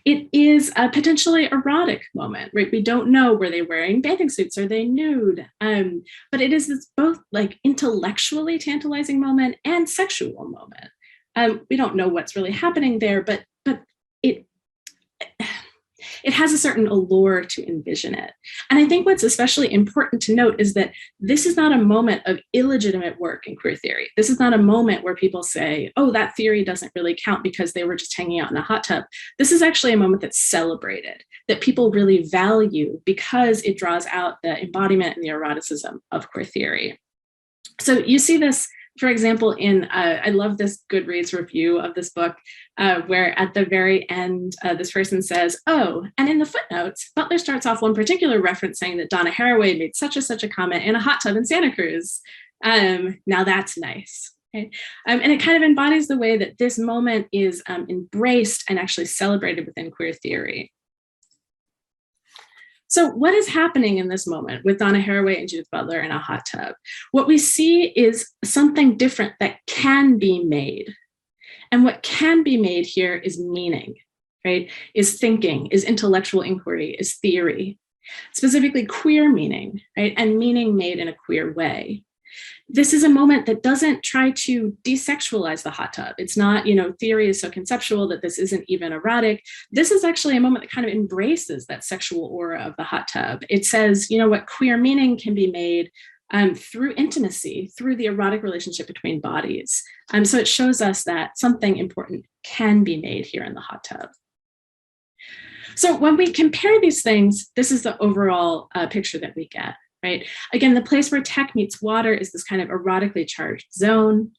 It is a potentially erotic moment, right? We don't know, were they wearing bathing suits? Are they nude? But it is this both like intellectually tantalizing moment and sexual moment. We don't know what's really happening there, but it has a certain allure to envision it. And I think what's especially important to note is that this is not a moment of illegitimate work in queer theory. This is not a moment where people say, oh, that theory doesn't really count because they were just hanging out in a hot tub. This is actually a moment that's celebrated, that people really value because it draws out the embodiment and the eroticism of queer theory. So you see this, for example, in, I love this Goodreads review of this book, where at the very end, this person says, oh, and in the footnotes, Butler starts off one particular reference saying that Donna Haraway made such a comment in a hot tub in Santa Cruz. Now that's nice. Okay? And it kind of embodies the way that this moment is embraced and actually celebrated within queer theory. So what is happening in this moment with Donna Haraway and Judith Butler in a hot tub? What we see is something different that can be made. And what can be made here is meaning, right? Is thinking, is intellectual inquiry, is theory, specifically queer meaning, right? And meaning made in a queer way. This is a moment that doesn't try to desexualize the hot tub. It's not, theory is so conceptual that this isn't even erotic. This is actually a moment that kind of embraces that sexual aura of the hot tub. It says, what queer meaning can be made through intimacy, through the erotic relationship between bodies. So it shows us that something important can be made here in the hot tub. So when we compare these things, this is the overall picture that we get. Right? Again, the place where tech meets water is this kind of erotically charged zone.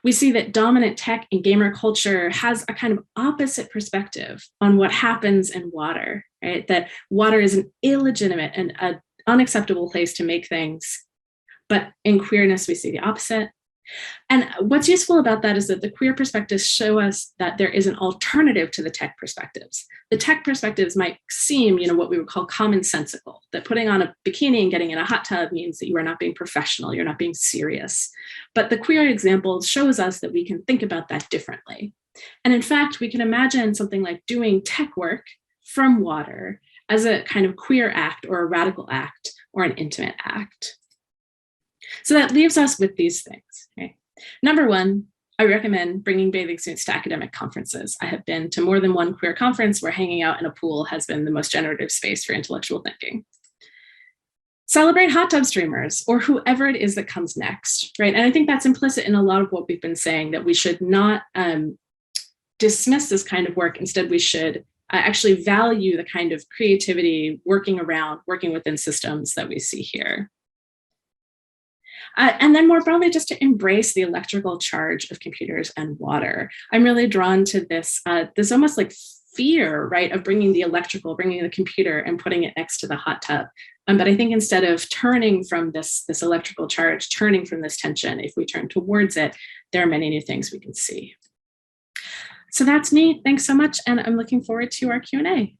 We see that dominant tech and gamer culture has a kind of opposite perspective on what happens in water, right? That water is an illegitimate and an unacceptable place to make things. But in queerness, we see the opposite. And what's useful about that is that the queer perspectives show us that there is an alternative to the tech perspectives. The tech perspectives might seem, what we would call commonsensical, that putting on a bikini and getting in a hot tub means that you are not being professional, you're not being serious. But the queer example shows us that we can think about that differently. And in fact, we can imagine something like doing tech work from water as a kind of queer act or a radical act or an intimate act. So that leaves us with these things. Okay? Number one, I recommend bringing bathing suits to academic conferences. I have been to more than one queer conference where hanging out in a pool has been the most generative space for intellectual thinking. celebrate hot tub streamers or whoever it is that comes next, right? And I think that's implicit in a lot of what we've been saying, that we should not dismiss this kind of work. Instead, we should actually value the kind of creativity, working within systems that we see here. And then more broadly, just to embrace the electrical charge of computers and water. I'm really drawn to this, this almost like fear, right, of bringing the computer and putting it next to the hot tub. But I think instead of turning from this electrical charge, turning from this tension, if we turn towards it, there are many new things we can see. So that's me. Thanks so much. And I'm looking forward to our Q&A.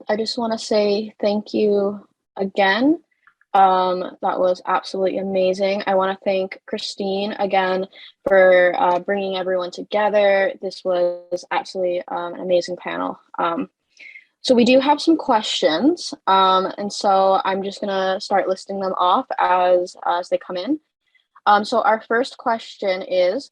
I just want to say thank you again. That was absolutely amazing. I want to thank Christine again for bringing everyone together. This was absolutely an amazing panel. So we do have some questions, and so I'm just gonna start listing them off as they come in. So our first question is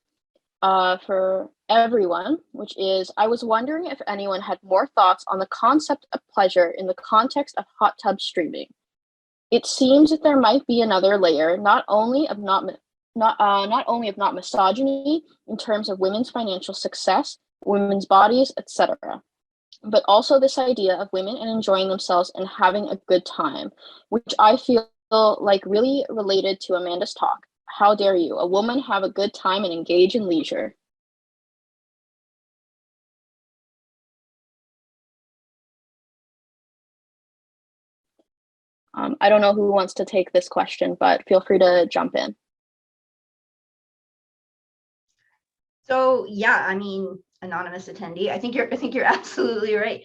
for everyone, which is, I was wondering if anyone had more thoughts on the concept of pleasure in the context of hot tub streaming. It seems that there might be another layer, not only of not misogyny in terms of women's financial success, women's bodies, etc., but also this idea of women and enjoying themselves and having a good time, which I feel like really related to Amanda's talk. How dare you, a woman have a good time and engage in leisure? I don't know who wants to take this question, but feel free to jump in. So yeah, I mean, anonymous attendee, I think you're absolutely right.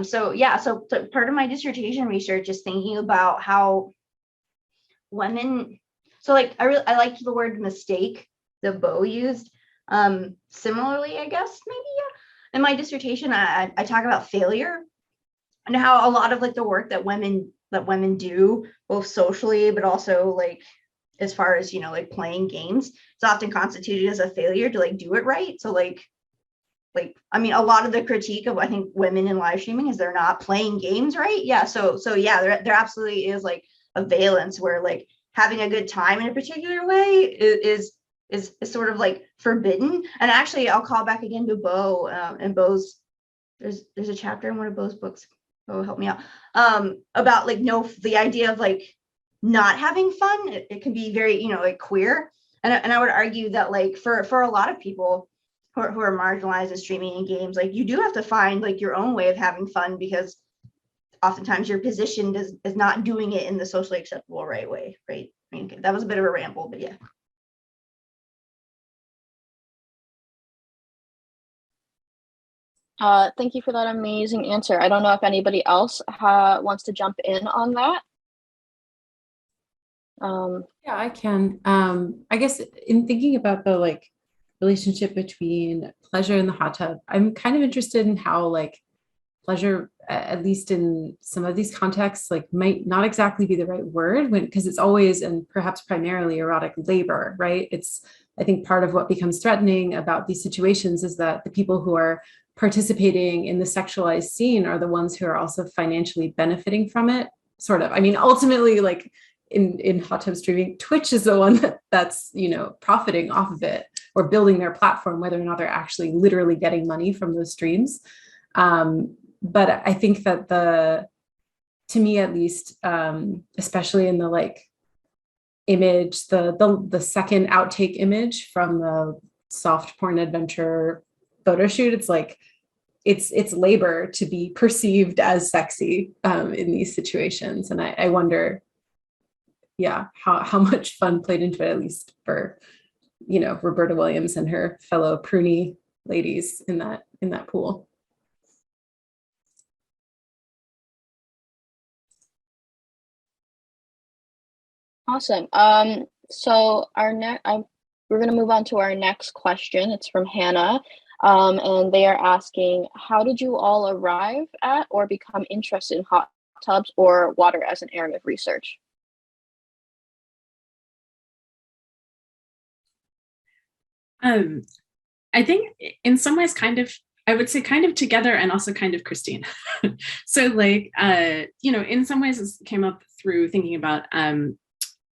So part of my dissertation research is thinking about how women. So like I liked the word mistake that Bo used. Similarly, I guess maybe in my dissertation I talk about failure and how a lot of like the work that women do, both socially but also like as far as like playing games, it's often constituted as a failure to like do it right. So like I mean, a lot of the critique of I think women in live streaming is they're not playing games right. Yeah. So yeah, there absolutely is like a valence where like having a good time in a particular way is sort of like forbidden. And actually, I'll call back again to Bo and Bo's. There's a chapter in one of Bo's books. Bo, help me out. About like the idea of like not having fun. It can be very like queer. And I would argue that like for a lot of people who are marginalized in streaming and games, like you do have to find like your own way of having fun, because oftentimes your position is not doing it in the socially acceptable right way, right? I mean, that was a bit of a ramble, but yeah. Thank you for that amazing answer. I don't know if anybody else wants to jump in on that. Yeah, I can. I guess in thinking about the like relationship between pleasure and the hot tub, I'm kind of interested in how like pleasure, at least in some of these contexts, like might not exactly be the right word because it's always and perhaps primarily erotic labor, right? It's, I think part of what becomes threatening about these situations is that the people who are participating in the sexualized scene are the ones who are also financially benefiting from it, sort of. I mean, ultimately, like in hot tub streaming, Twitch is the one that's profiting off of it or building their platform, whether or not they're actually literally getting money from those streams. But I think that to me at least, especially in the like image, the second outtake image from the soft porn adventure photo shoot, it's like it's labor to be perceived as sexy in these situations, and I wonder, yeah, how much fun played into it, at least for Roberta Williams and her fellow pruny ladies in that pool. Awesome. So we're going to move on to our next question. It's from Hannah, and they are asking, how did you all arrive at or become interested in hot tubs or water as an area of research? I think in some ways I would say kind of together and also kind of Christine. So like, in some ways this came up through thinking about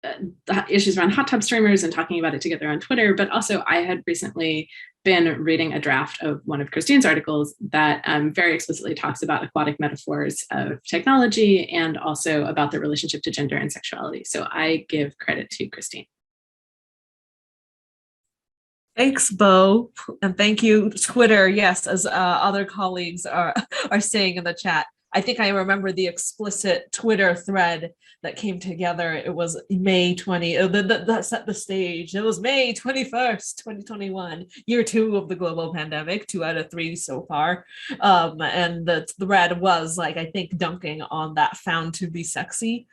the issues around hot tub streamers and talking about it together on Twitter, but also I had recently been reading a draft of one of Christine's articles that very explicitly talks about aquatic metaphors of technology and also about the relationship to gender and sexuality. So I give credit to Christine. Thanks, Bo, and thank you, Twitter. Yes, as other colleagues are saying in the chat, I think I remember the explicit Twitter thread that came together. It was May 20. That set the stage. It was May 21st, 2021, year 2 of the global pandemic, 2 out of 3 so far. And the thread was like, I think, dunking on that found to be sexy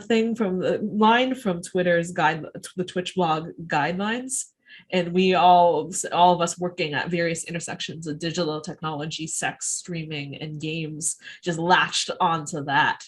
thing from the line from Twitter's the Twitch blog guidelines. And we all of us working at various intersections of digital technology, sex, streaming, and games just latched onto that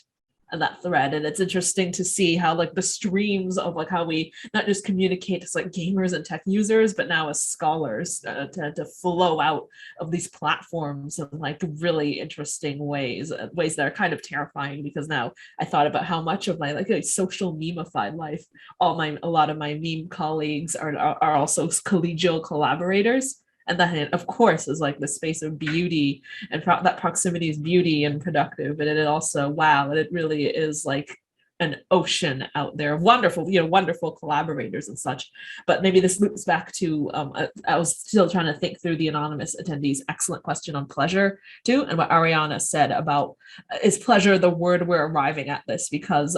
thread. And it's interesting to see how like the streams of like how we not just communicate as like gamers and tech users, but now as scholars to flow out of these platforms in like really interesting ways that are kind of terrifying, because now I thought about how much of my like a social memeified life, a lot of my meme colleagues are also collegial collaborators. And then, of course, is like the space of beauty, and that proximity is beauty and productive. And it also, wow, it really is like an ocean out there of wonderful collaborators and such. But maybe this loops back to, I was still trying to think through the anonymous attendees' excellent question on pleasure too, and what Ariana said about, is pleasure the word we're arriving at this? Because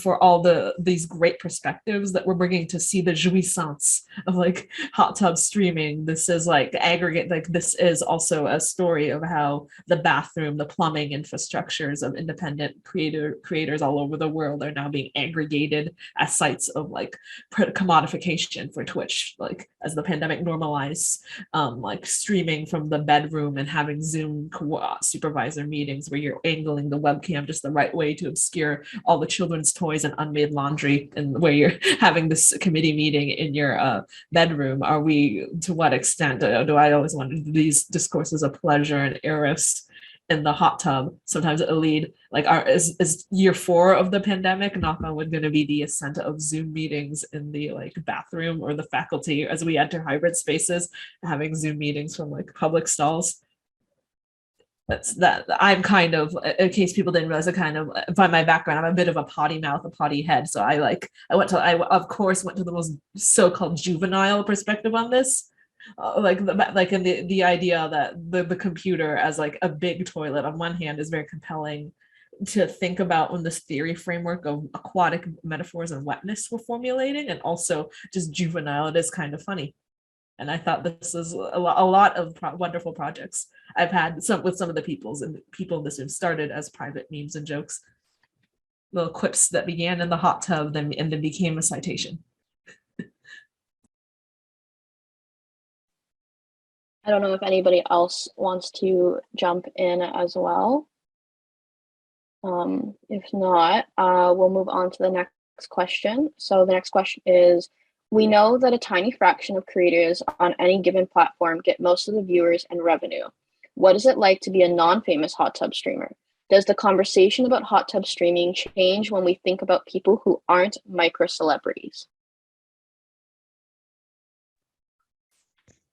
for all these great perspectives that we're bringing to see the jouissance of like hot tub streaming, this is like aggregate, like this is also a story of how the bathroom, the plumbing infrastructures of independent creators all over the world are now being aggregated as sites of like commodification for Twitch, like as the pandemic normalized, like streaming from the bedroom and having Zoom supervisor meetings where you're angling the webcam just the right way to obscure all the children's toys and unmade laundry, and where you're having this committee meeting in your bedroom. Are we, to what extent do I always wonder, these discourses of pleasure and eros in the hot tub sometimes it'll lead, like, is year 4 of the pandemic, knock on wood, going to be the ascent of Zoom meetings in the like bathroom, or the faculty as we enter hybrid spaces having Zoom meetings from like public stalls? That I'm kind of, in case people didn't realize, I kind of, by my background, I'm a bit of a potty mouth, a potty head. So I of course went to the most so-called juvenile perspective on this. Like in the idea that the computer as like a big toilet on one hand is very compelling to think about when this theory framework of aquatic metaphors and wetness were formulating, and also just juvenile, it is kind of funny. And I thought this is a lot of wonderful projects I've had with some of the people in this room started as private memes and jokes, little quips that began in the hot tub and then became a citation. I don't know if anybody else wants to jump in as well. If not, we'll move on to the next question. So the next question is, we know that a tiny fraction of creators on any given platform get most of the viewers and revenue. What is it like to be a non-famous hot tub streamer? Does the conversation about hot tub streaming change when we think about people who aren't micro celebrities?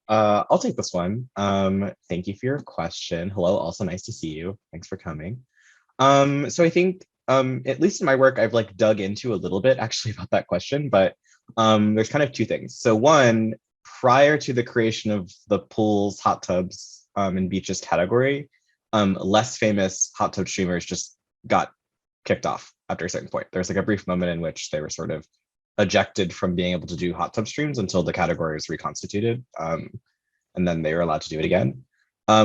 I'll take this one. Thank you for your question. Hello, also nice to see you. Thanks for coming. So I think, at least in my work, I've like dug into a little bit actually about that question, but there's kind of 2 things. So one, prior to the creation of the pools, hot tubs, and beaches category, less famous hot tub streamers just got kicked off after a certain point. There's like a brief moment in which they were sort of ejected from being able to do hot tub streams until the category is reconstituted, and then they were allowed to do it again,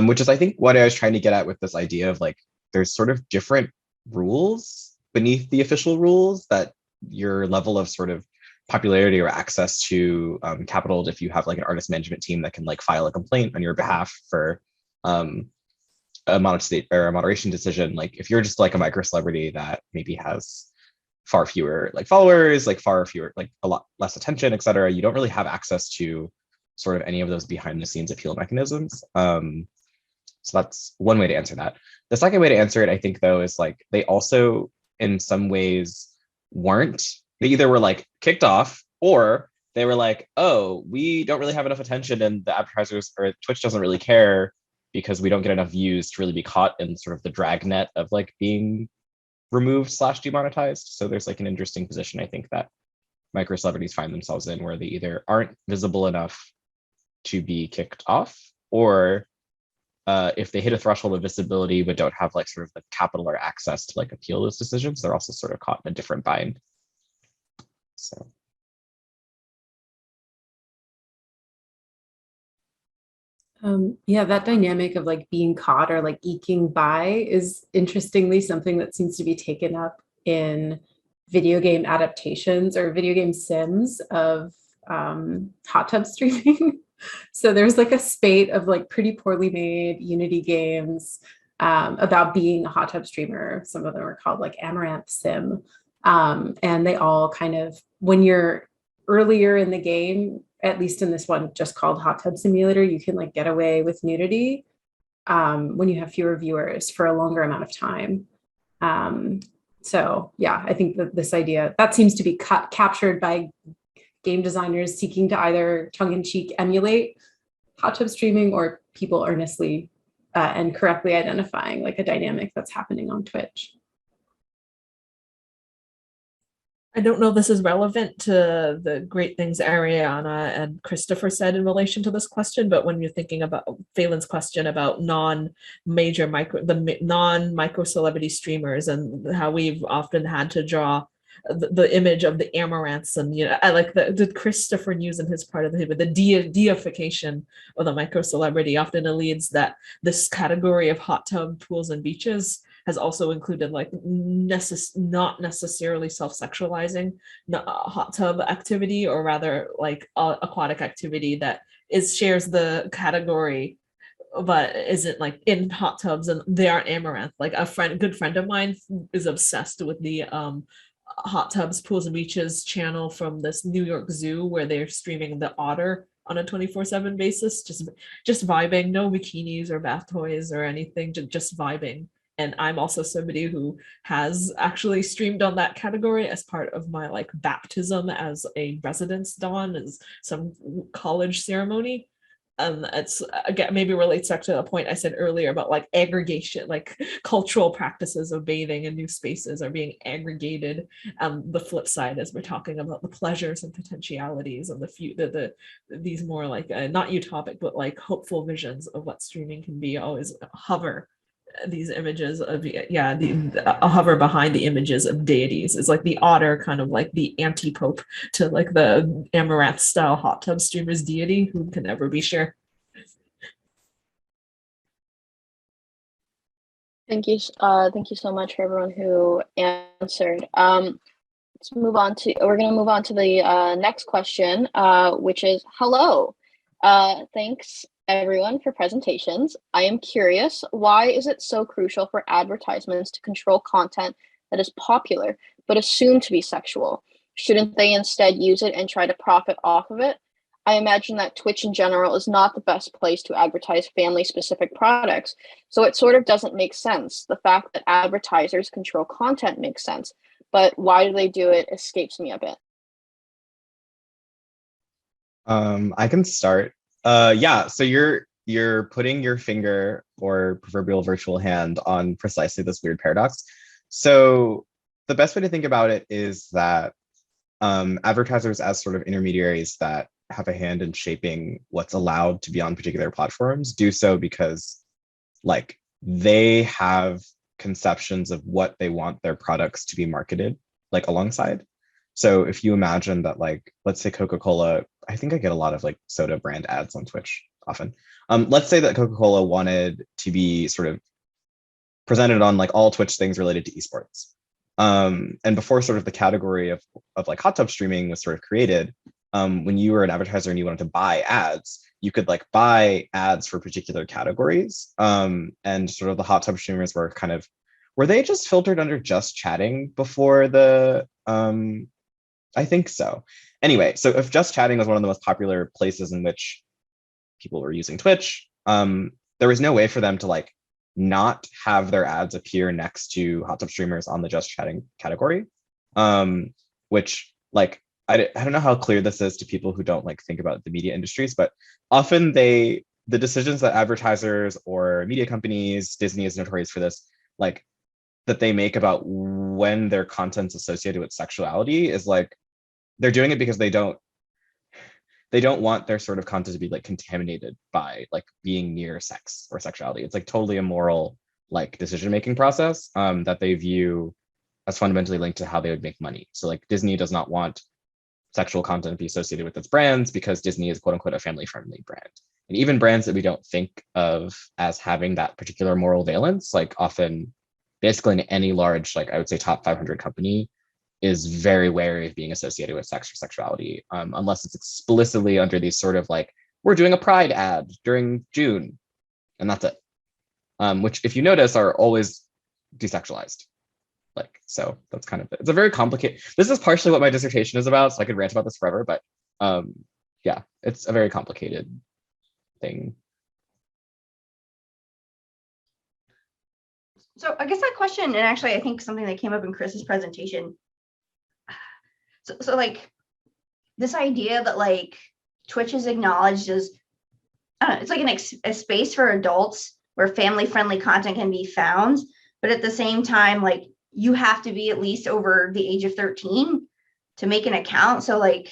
which is, I think, what I was trying to get at with this idea of like there's sort of different rules beneath the official rules, that your level of sort of popularity or access to capital, if you have like an artist management team that can like file a complaint on your behalf for a moderation decision, like if you're just like a micro celebrity that maybe has far fewer like followers, like far fewer, like a lot less attention, etc., you don't really have access to sort of any of those behind the scenes appeal mechanisms. So that's one way to answer that. The second way to answer it, I think, though, is like they also in some ways weren't. They either were like kicked off, or they were like, oh, we don't really have enough attention and the advertisers or Twitch doesn't really care because we don't get enough views to really be caught in sort of the dragnet of like being removed / demonetized. So there's like an interesting position, I think, that micro celebrities find themselves in, where they either aren't visible enough to be kicked off, or if they hit a threshold of visibility but don't have like sort of the capital or access to like appeal those decisions, they're also sort of caught in a different bind. So. Yeah, that dynamic of like being caught or like eking by is interestingly something that seems to be taken up in video game adaptations or video game sims of hot tub streaming. So there's like a spate of like pretty poorly made Unity games about being a hot tub streamer. Some of them are called like Amaranth Sim. And they all kind of, when you're earlier in the game, at least in this one just called Hot Tub Simulator, you can like get away with nudity when you have fewer viewers for a longer amount of time. So yeah, I think that this idea, that seems to be captured by game designers seeking to either tongue-in-cheek emulate hot tub streaming, or people earnestly and correctly identifying like a dynamic that's happening on Twitch. I don't know if this is relevant to the great things Ariana and Christopher said in relation to this question, but when you're thinking about Phelan's question about non-major non-micro celebrity streamers and how we've often had to draw the image of the amaranths, and I like the Christopher News in his part of the deification of the micro celebrity often leads that this category of hot tub pools and beaches has also included like not necessarily self-sexualizing hot tub activity, or rather like aquatic activity that shares the category but isn't like in hot tubs, and they aren't amaranth. Like good friend of mine is obsessed with the hot tubs, pools and beaches channel from this New York Zoo, where they're streaming the otter on a 24/7 basis, just vibing, no bikinis or bath toys or anything, just vibing. And I'm also somebody who has actually streamed on that category as part of my like baptism as a residence don, as some college ceremony. It's again maybe relates back to the point I said earlier about like aggregation, like cultural practices of bathing in new spaces are being aggregated. The flip side is we're talking about the pleasures and potentialities and these more like not utopic but like hopeful visions of what streaming can be always hover these images of hover behind the images of deities. Is like the otter kind of like the anti-pope to like the amaranth style hot tub streamers deity who can never be sure. Thank you so much for everyone who answered. We're going to move on to the next question, which is, hello. Thanks everyone for presentations. I am curious, why is it so crucial for advertisements to control content that is popular but assumed to be sexual? Shouldn't they instead use it and try to profit off of it? I imagine that Twitch in general is not the best place to advertise family-specific products, so it sort of doesn't make sense. The fact that advertisers control content makes sense, but why do they do it escapes me a bit. I can start. Yeah, so you're putting your finger or proverbial virtual hand on precisely this weird paradox. So the best way to think about it is that advertisers as sort of intermediaries that have a hand in shaping what's allowed to be on particular platforms do so because like they have conceptions of what they want their products to be marketed like alongside. So if you imagine that, like, let's say Coca-Cola, I think I get a lot of like soda brand ads on Twitch often. Let's say that Coca-Cola wanted to be sort of presented on like all Twitch things related to esports. And before sort of the category of like hot tub streaming was sort of created, when you were an advertiser and you wanted to buy ads, you could like buy ads for particular categories. And sort of the hot tub streamers were they just filtered under just chatting before the, I think so. Anyway, so if just chatting was one of the most popular places in which people were using Twitch, there was no way for them to like not have their ads appear next to hot tub streamers on the just chatting category, which like I don't know how clear this is to people who don't like think about the media industries, but often the decisions that advertisers or media companies, Disney is notorious for this, like that they make about when their content's associated with sexuality is like they're doing it because they don't want their sort of content to be like contaminated by like being near sex or sexuality. It's like totally immoral like decision-making process that they view as fundamentally linked to how they would make money. So like Disney does not want sexual content to be associated with its brands because Disney is quote unquote a family-friendly brand. And even brands that we don't think of as having that particular moral valence, like often basically in any large, like I would say top 500 company, is very wary of being associated with sex or sexuality, unless it's explicitly under these sort of like, we're doing a pride ad during June, and that's it. Which if you notice are always desexualized. Like, so that's kind of it. It's a very complicated, this is partially what my dissertation is about, so I could rant about this forever, but yeah, it's a very complicated thing. So I guess that question, and actually I think something that came up in Chris's presentation, so like this idea that like Twitch is acknowledged as, I don't know, it's like a space for adults where family-friendly content can be found, but at the same time, like you have to be at least over the age of 13 to make an account. So like,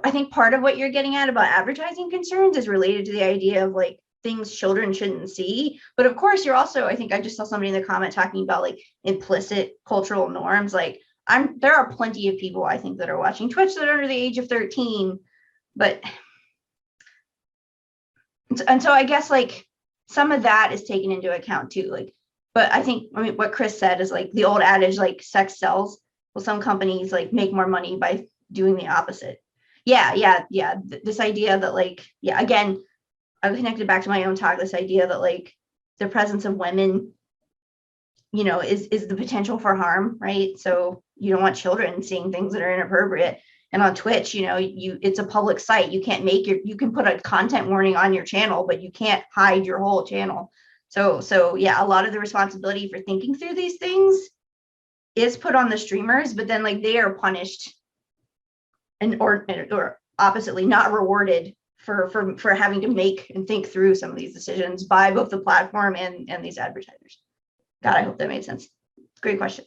I think part of what you're getting at about advertising concerns is related to the idea of like things children shouldn't see. But of course, you're also, I think I just saw somebody in the comment talking about like implicit cultural norms. Like there are plenty of people I think that are watching Twitch that are under the age of 13, but, and so I guess like some of that is taken into account too. Like, but I think, I mean, what Chris said is like the old adage, like sex sells. Well, some companies like make more money by doing the opposite. Yeah. This idea that like, yeah, again, I connected back to my own talk, this idea that like the presence of women, you know, is the potential for harm, right? So you don't want children seeing things that are inappropriate. And on Twitch, you know, it's a public site. You can't you can put a content warning on your channel, but you can't hide your whole channel. So yeah, a lot of the responsibility for thinking through these things is put on the streamers, but then like they are punished or oppositely not rewarded for having to make and think through some of these decisions by both the platform and these advertisers. God, I hope that made sense. Great question.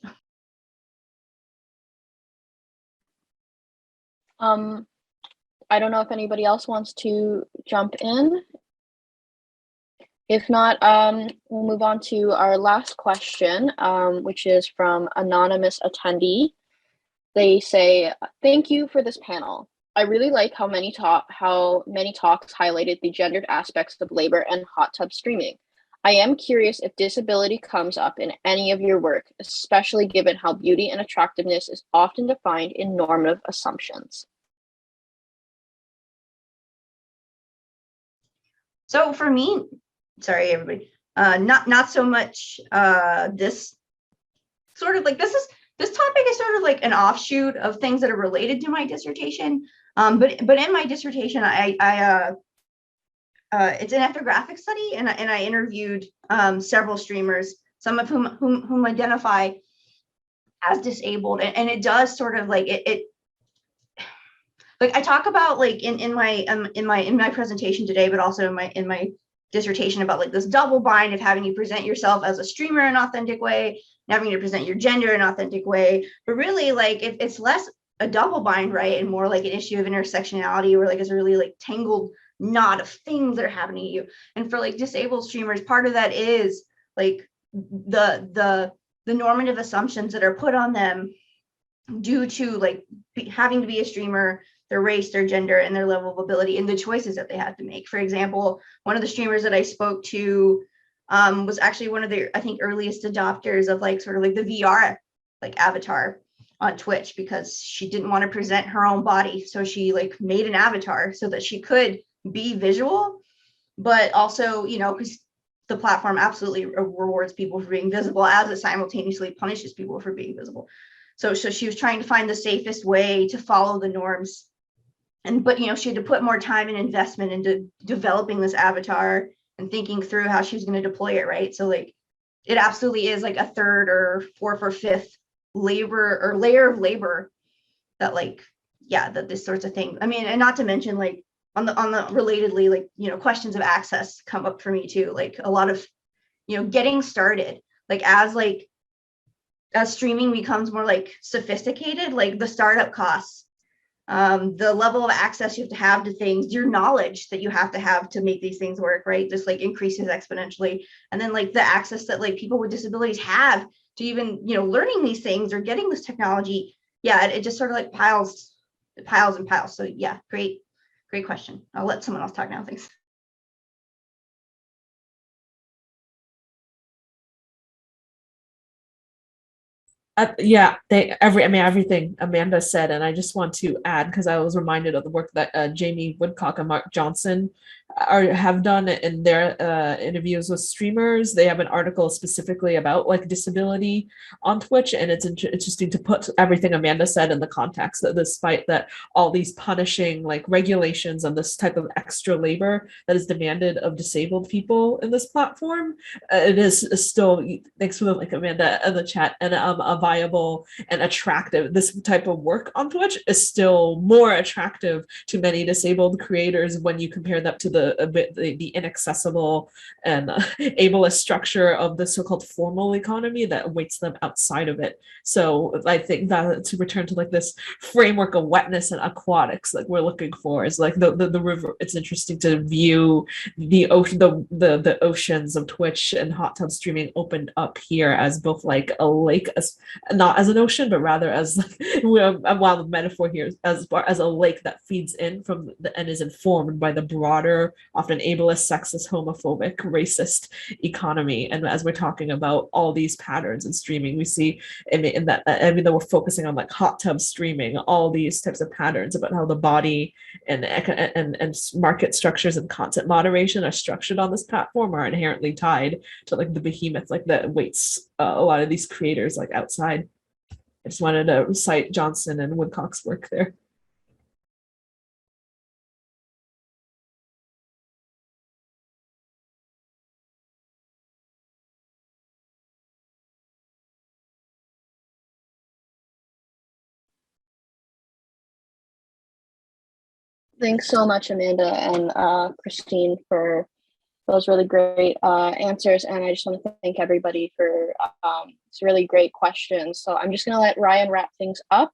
I don't know if anybody else wants to jump in. If not, we'll move on to our last question, which is from anonymous attendee. They say, "Thank you for this panel. I really like how many talks highlighted the gendered aspects of labor and hot tub streaming. I am curious if disability comes up in any of your work, especially given how beauty and attractiveness is often defined in normative assumptions." So for me, sorry everybody, not so much this sort of like this topic is sort of like an offshoot of things that are related to my dissertation. But in my dissertation, I it's an ethnographic study, and I interviewed several streamers, some of whom identify as disabled, and it does sort of like it like I talk about like in my presentation today, but also in my dissertation about like this double bind of having to present yourself as a streamer in an authentic way, and having to present your gender in an authentic way. But really, like it's less a double bind, right, and more like an issue of intersectionality, where like it's a really like tangled knot of things that are happening to you. And for like disabled streamers, part of that is like the normative assumptions that are put on them due to like having to be a streamer, their race, their gender, and their level of ability, and the choices that they have to make. For example, one of the streamers that I spoke to was actually one of the, I think, earliest adopters of like sort of like the VR like avatar on Twitch, because she didn't want to present her own body. So she like made an avatar so that she could be visual, but also, you know, because the platform absolutely rewards people for being visible as it simultaneously punishes people for being visible. So she was trying to find the safest way to follow the norms but you know, she had to put more time and investment into developing this avatar and thinking through how she was going to deploy it, right? So like it absolutely is like a third or fourth or fifth layer of labor that like, yeah, that this sorts of thing. I mean, and not to mention like on the relatedly, like, you know, questions of access come up for me too. Like a lot of, you know, getting started, like as streaming becomes more like sophisticated, like the startup costs, the level of access you have to things, your knowledge that you have to make these things work, right? Just like increases exponentially. And then like the access that like people with disabilities have to even, you know, learning these things or getting this technology. Yeah, it just sort of like piles and piles. So yeah, great question. I'll let someone else talk now. Thanks. Yeah, everything Amanda said, and I just want to add because I was reminded of the work that Jamie Woodcock and Mark Johnson have done in their interviews with streamers. They have an article specifically about like disability on Twitch, and it's interesting to put everything Amanda said in the context that despite that all these punishing like regulations and this type of extra labor that is demanded of disabled people in this platform, it is still, thanks for the like Amanda in the chat, and a viable and attractive, this type of work on Twitch is still more attractive to many disabled creators when you compare that to the inaccessible and ableist structure of the so-called formal economy that awaits them outside of it. So I think that to return to like this framework of wetness and aquatics, like we're looking for is like the river. It's interesting to view the ocean, the oceans of Twitch and hot tub streaming opened up here as both like a lake, as not as an ocean, but rather as like a wild metaphor here, as far as a lake that feeds in from and is informed by the broader, often ableist, sexist, homophobic, racist economy. And as we're talking about all these patterns in streaming, we see in that, I mean, that we're focusing on like hot tub streaming, all these types of patterns about how the body and market structures and content moderation are structured on this platform are inherently tied to like the behemoth like that waits a lot of these creators like outside. I just wanted to cite Johnson and Woodcock's work there. Thanks so much, Amanda and Christine, for those really great answers. And I just want to thank everybody for some really great questions. So I'm just going to let Ryan wrap things up.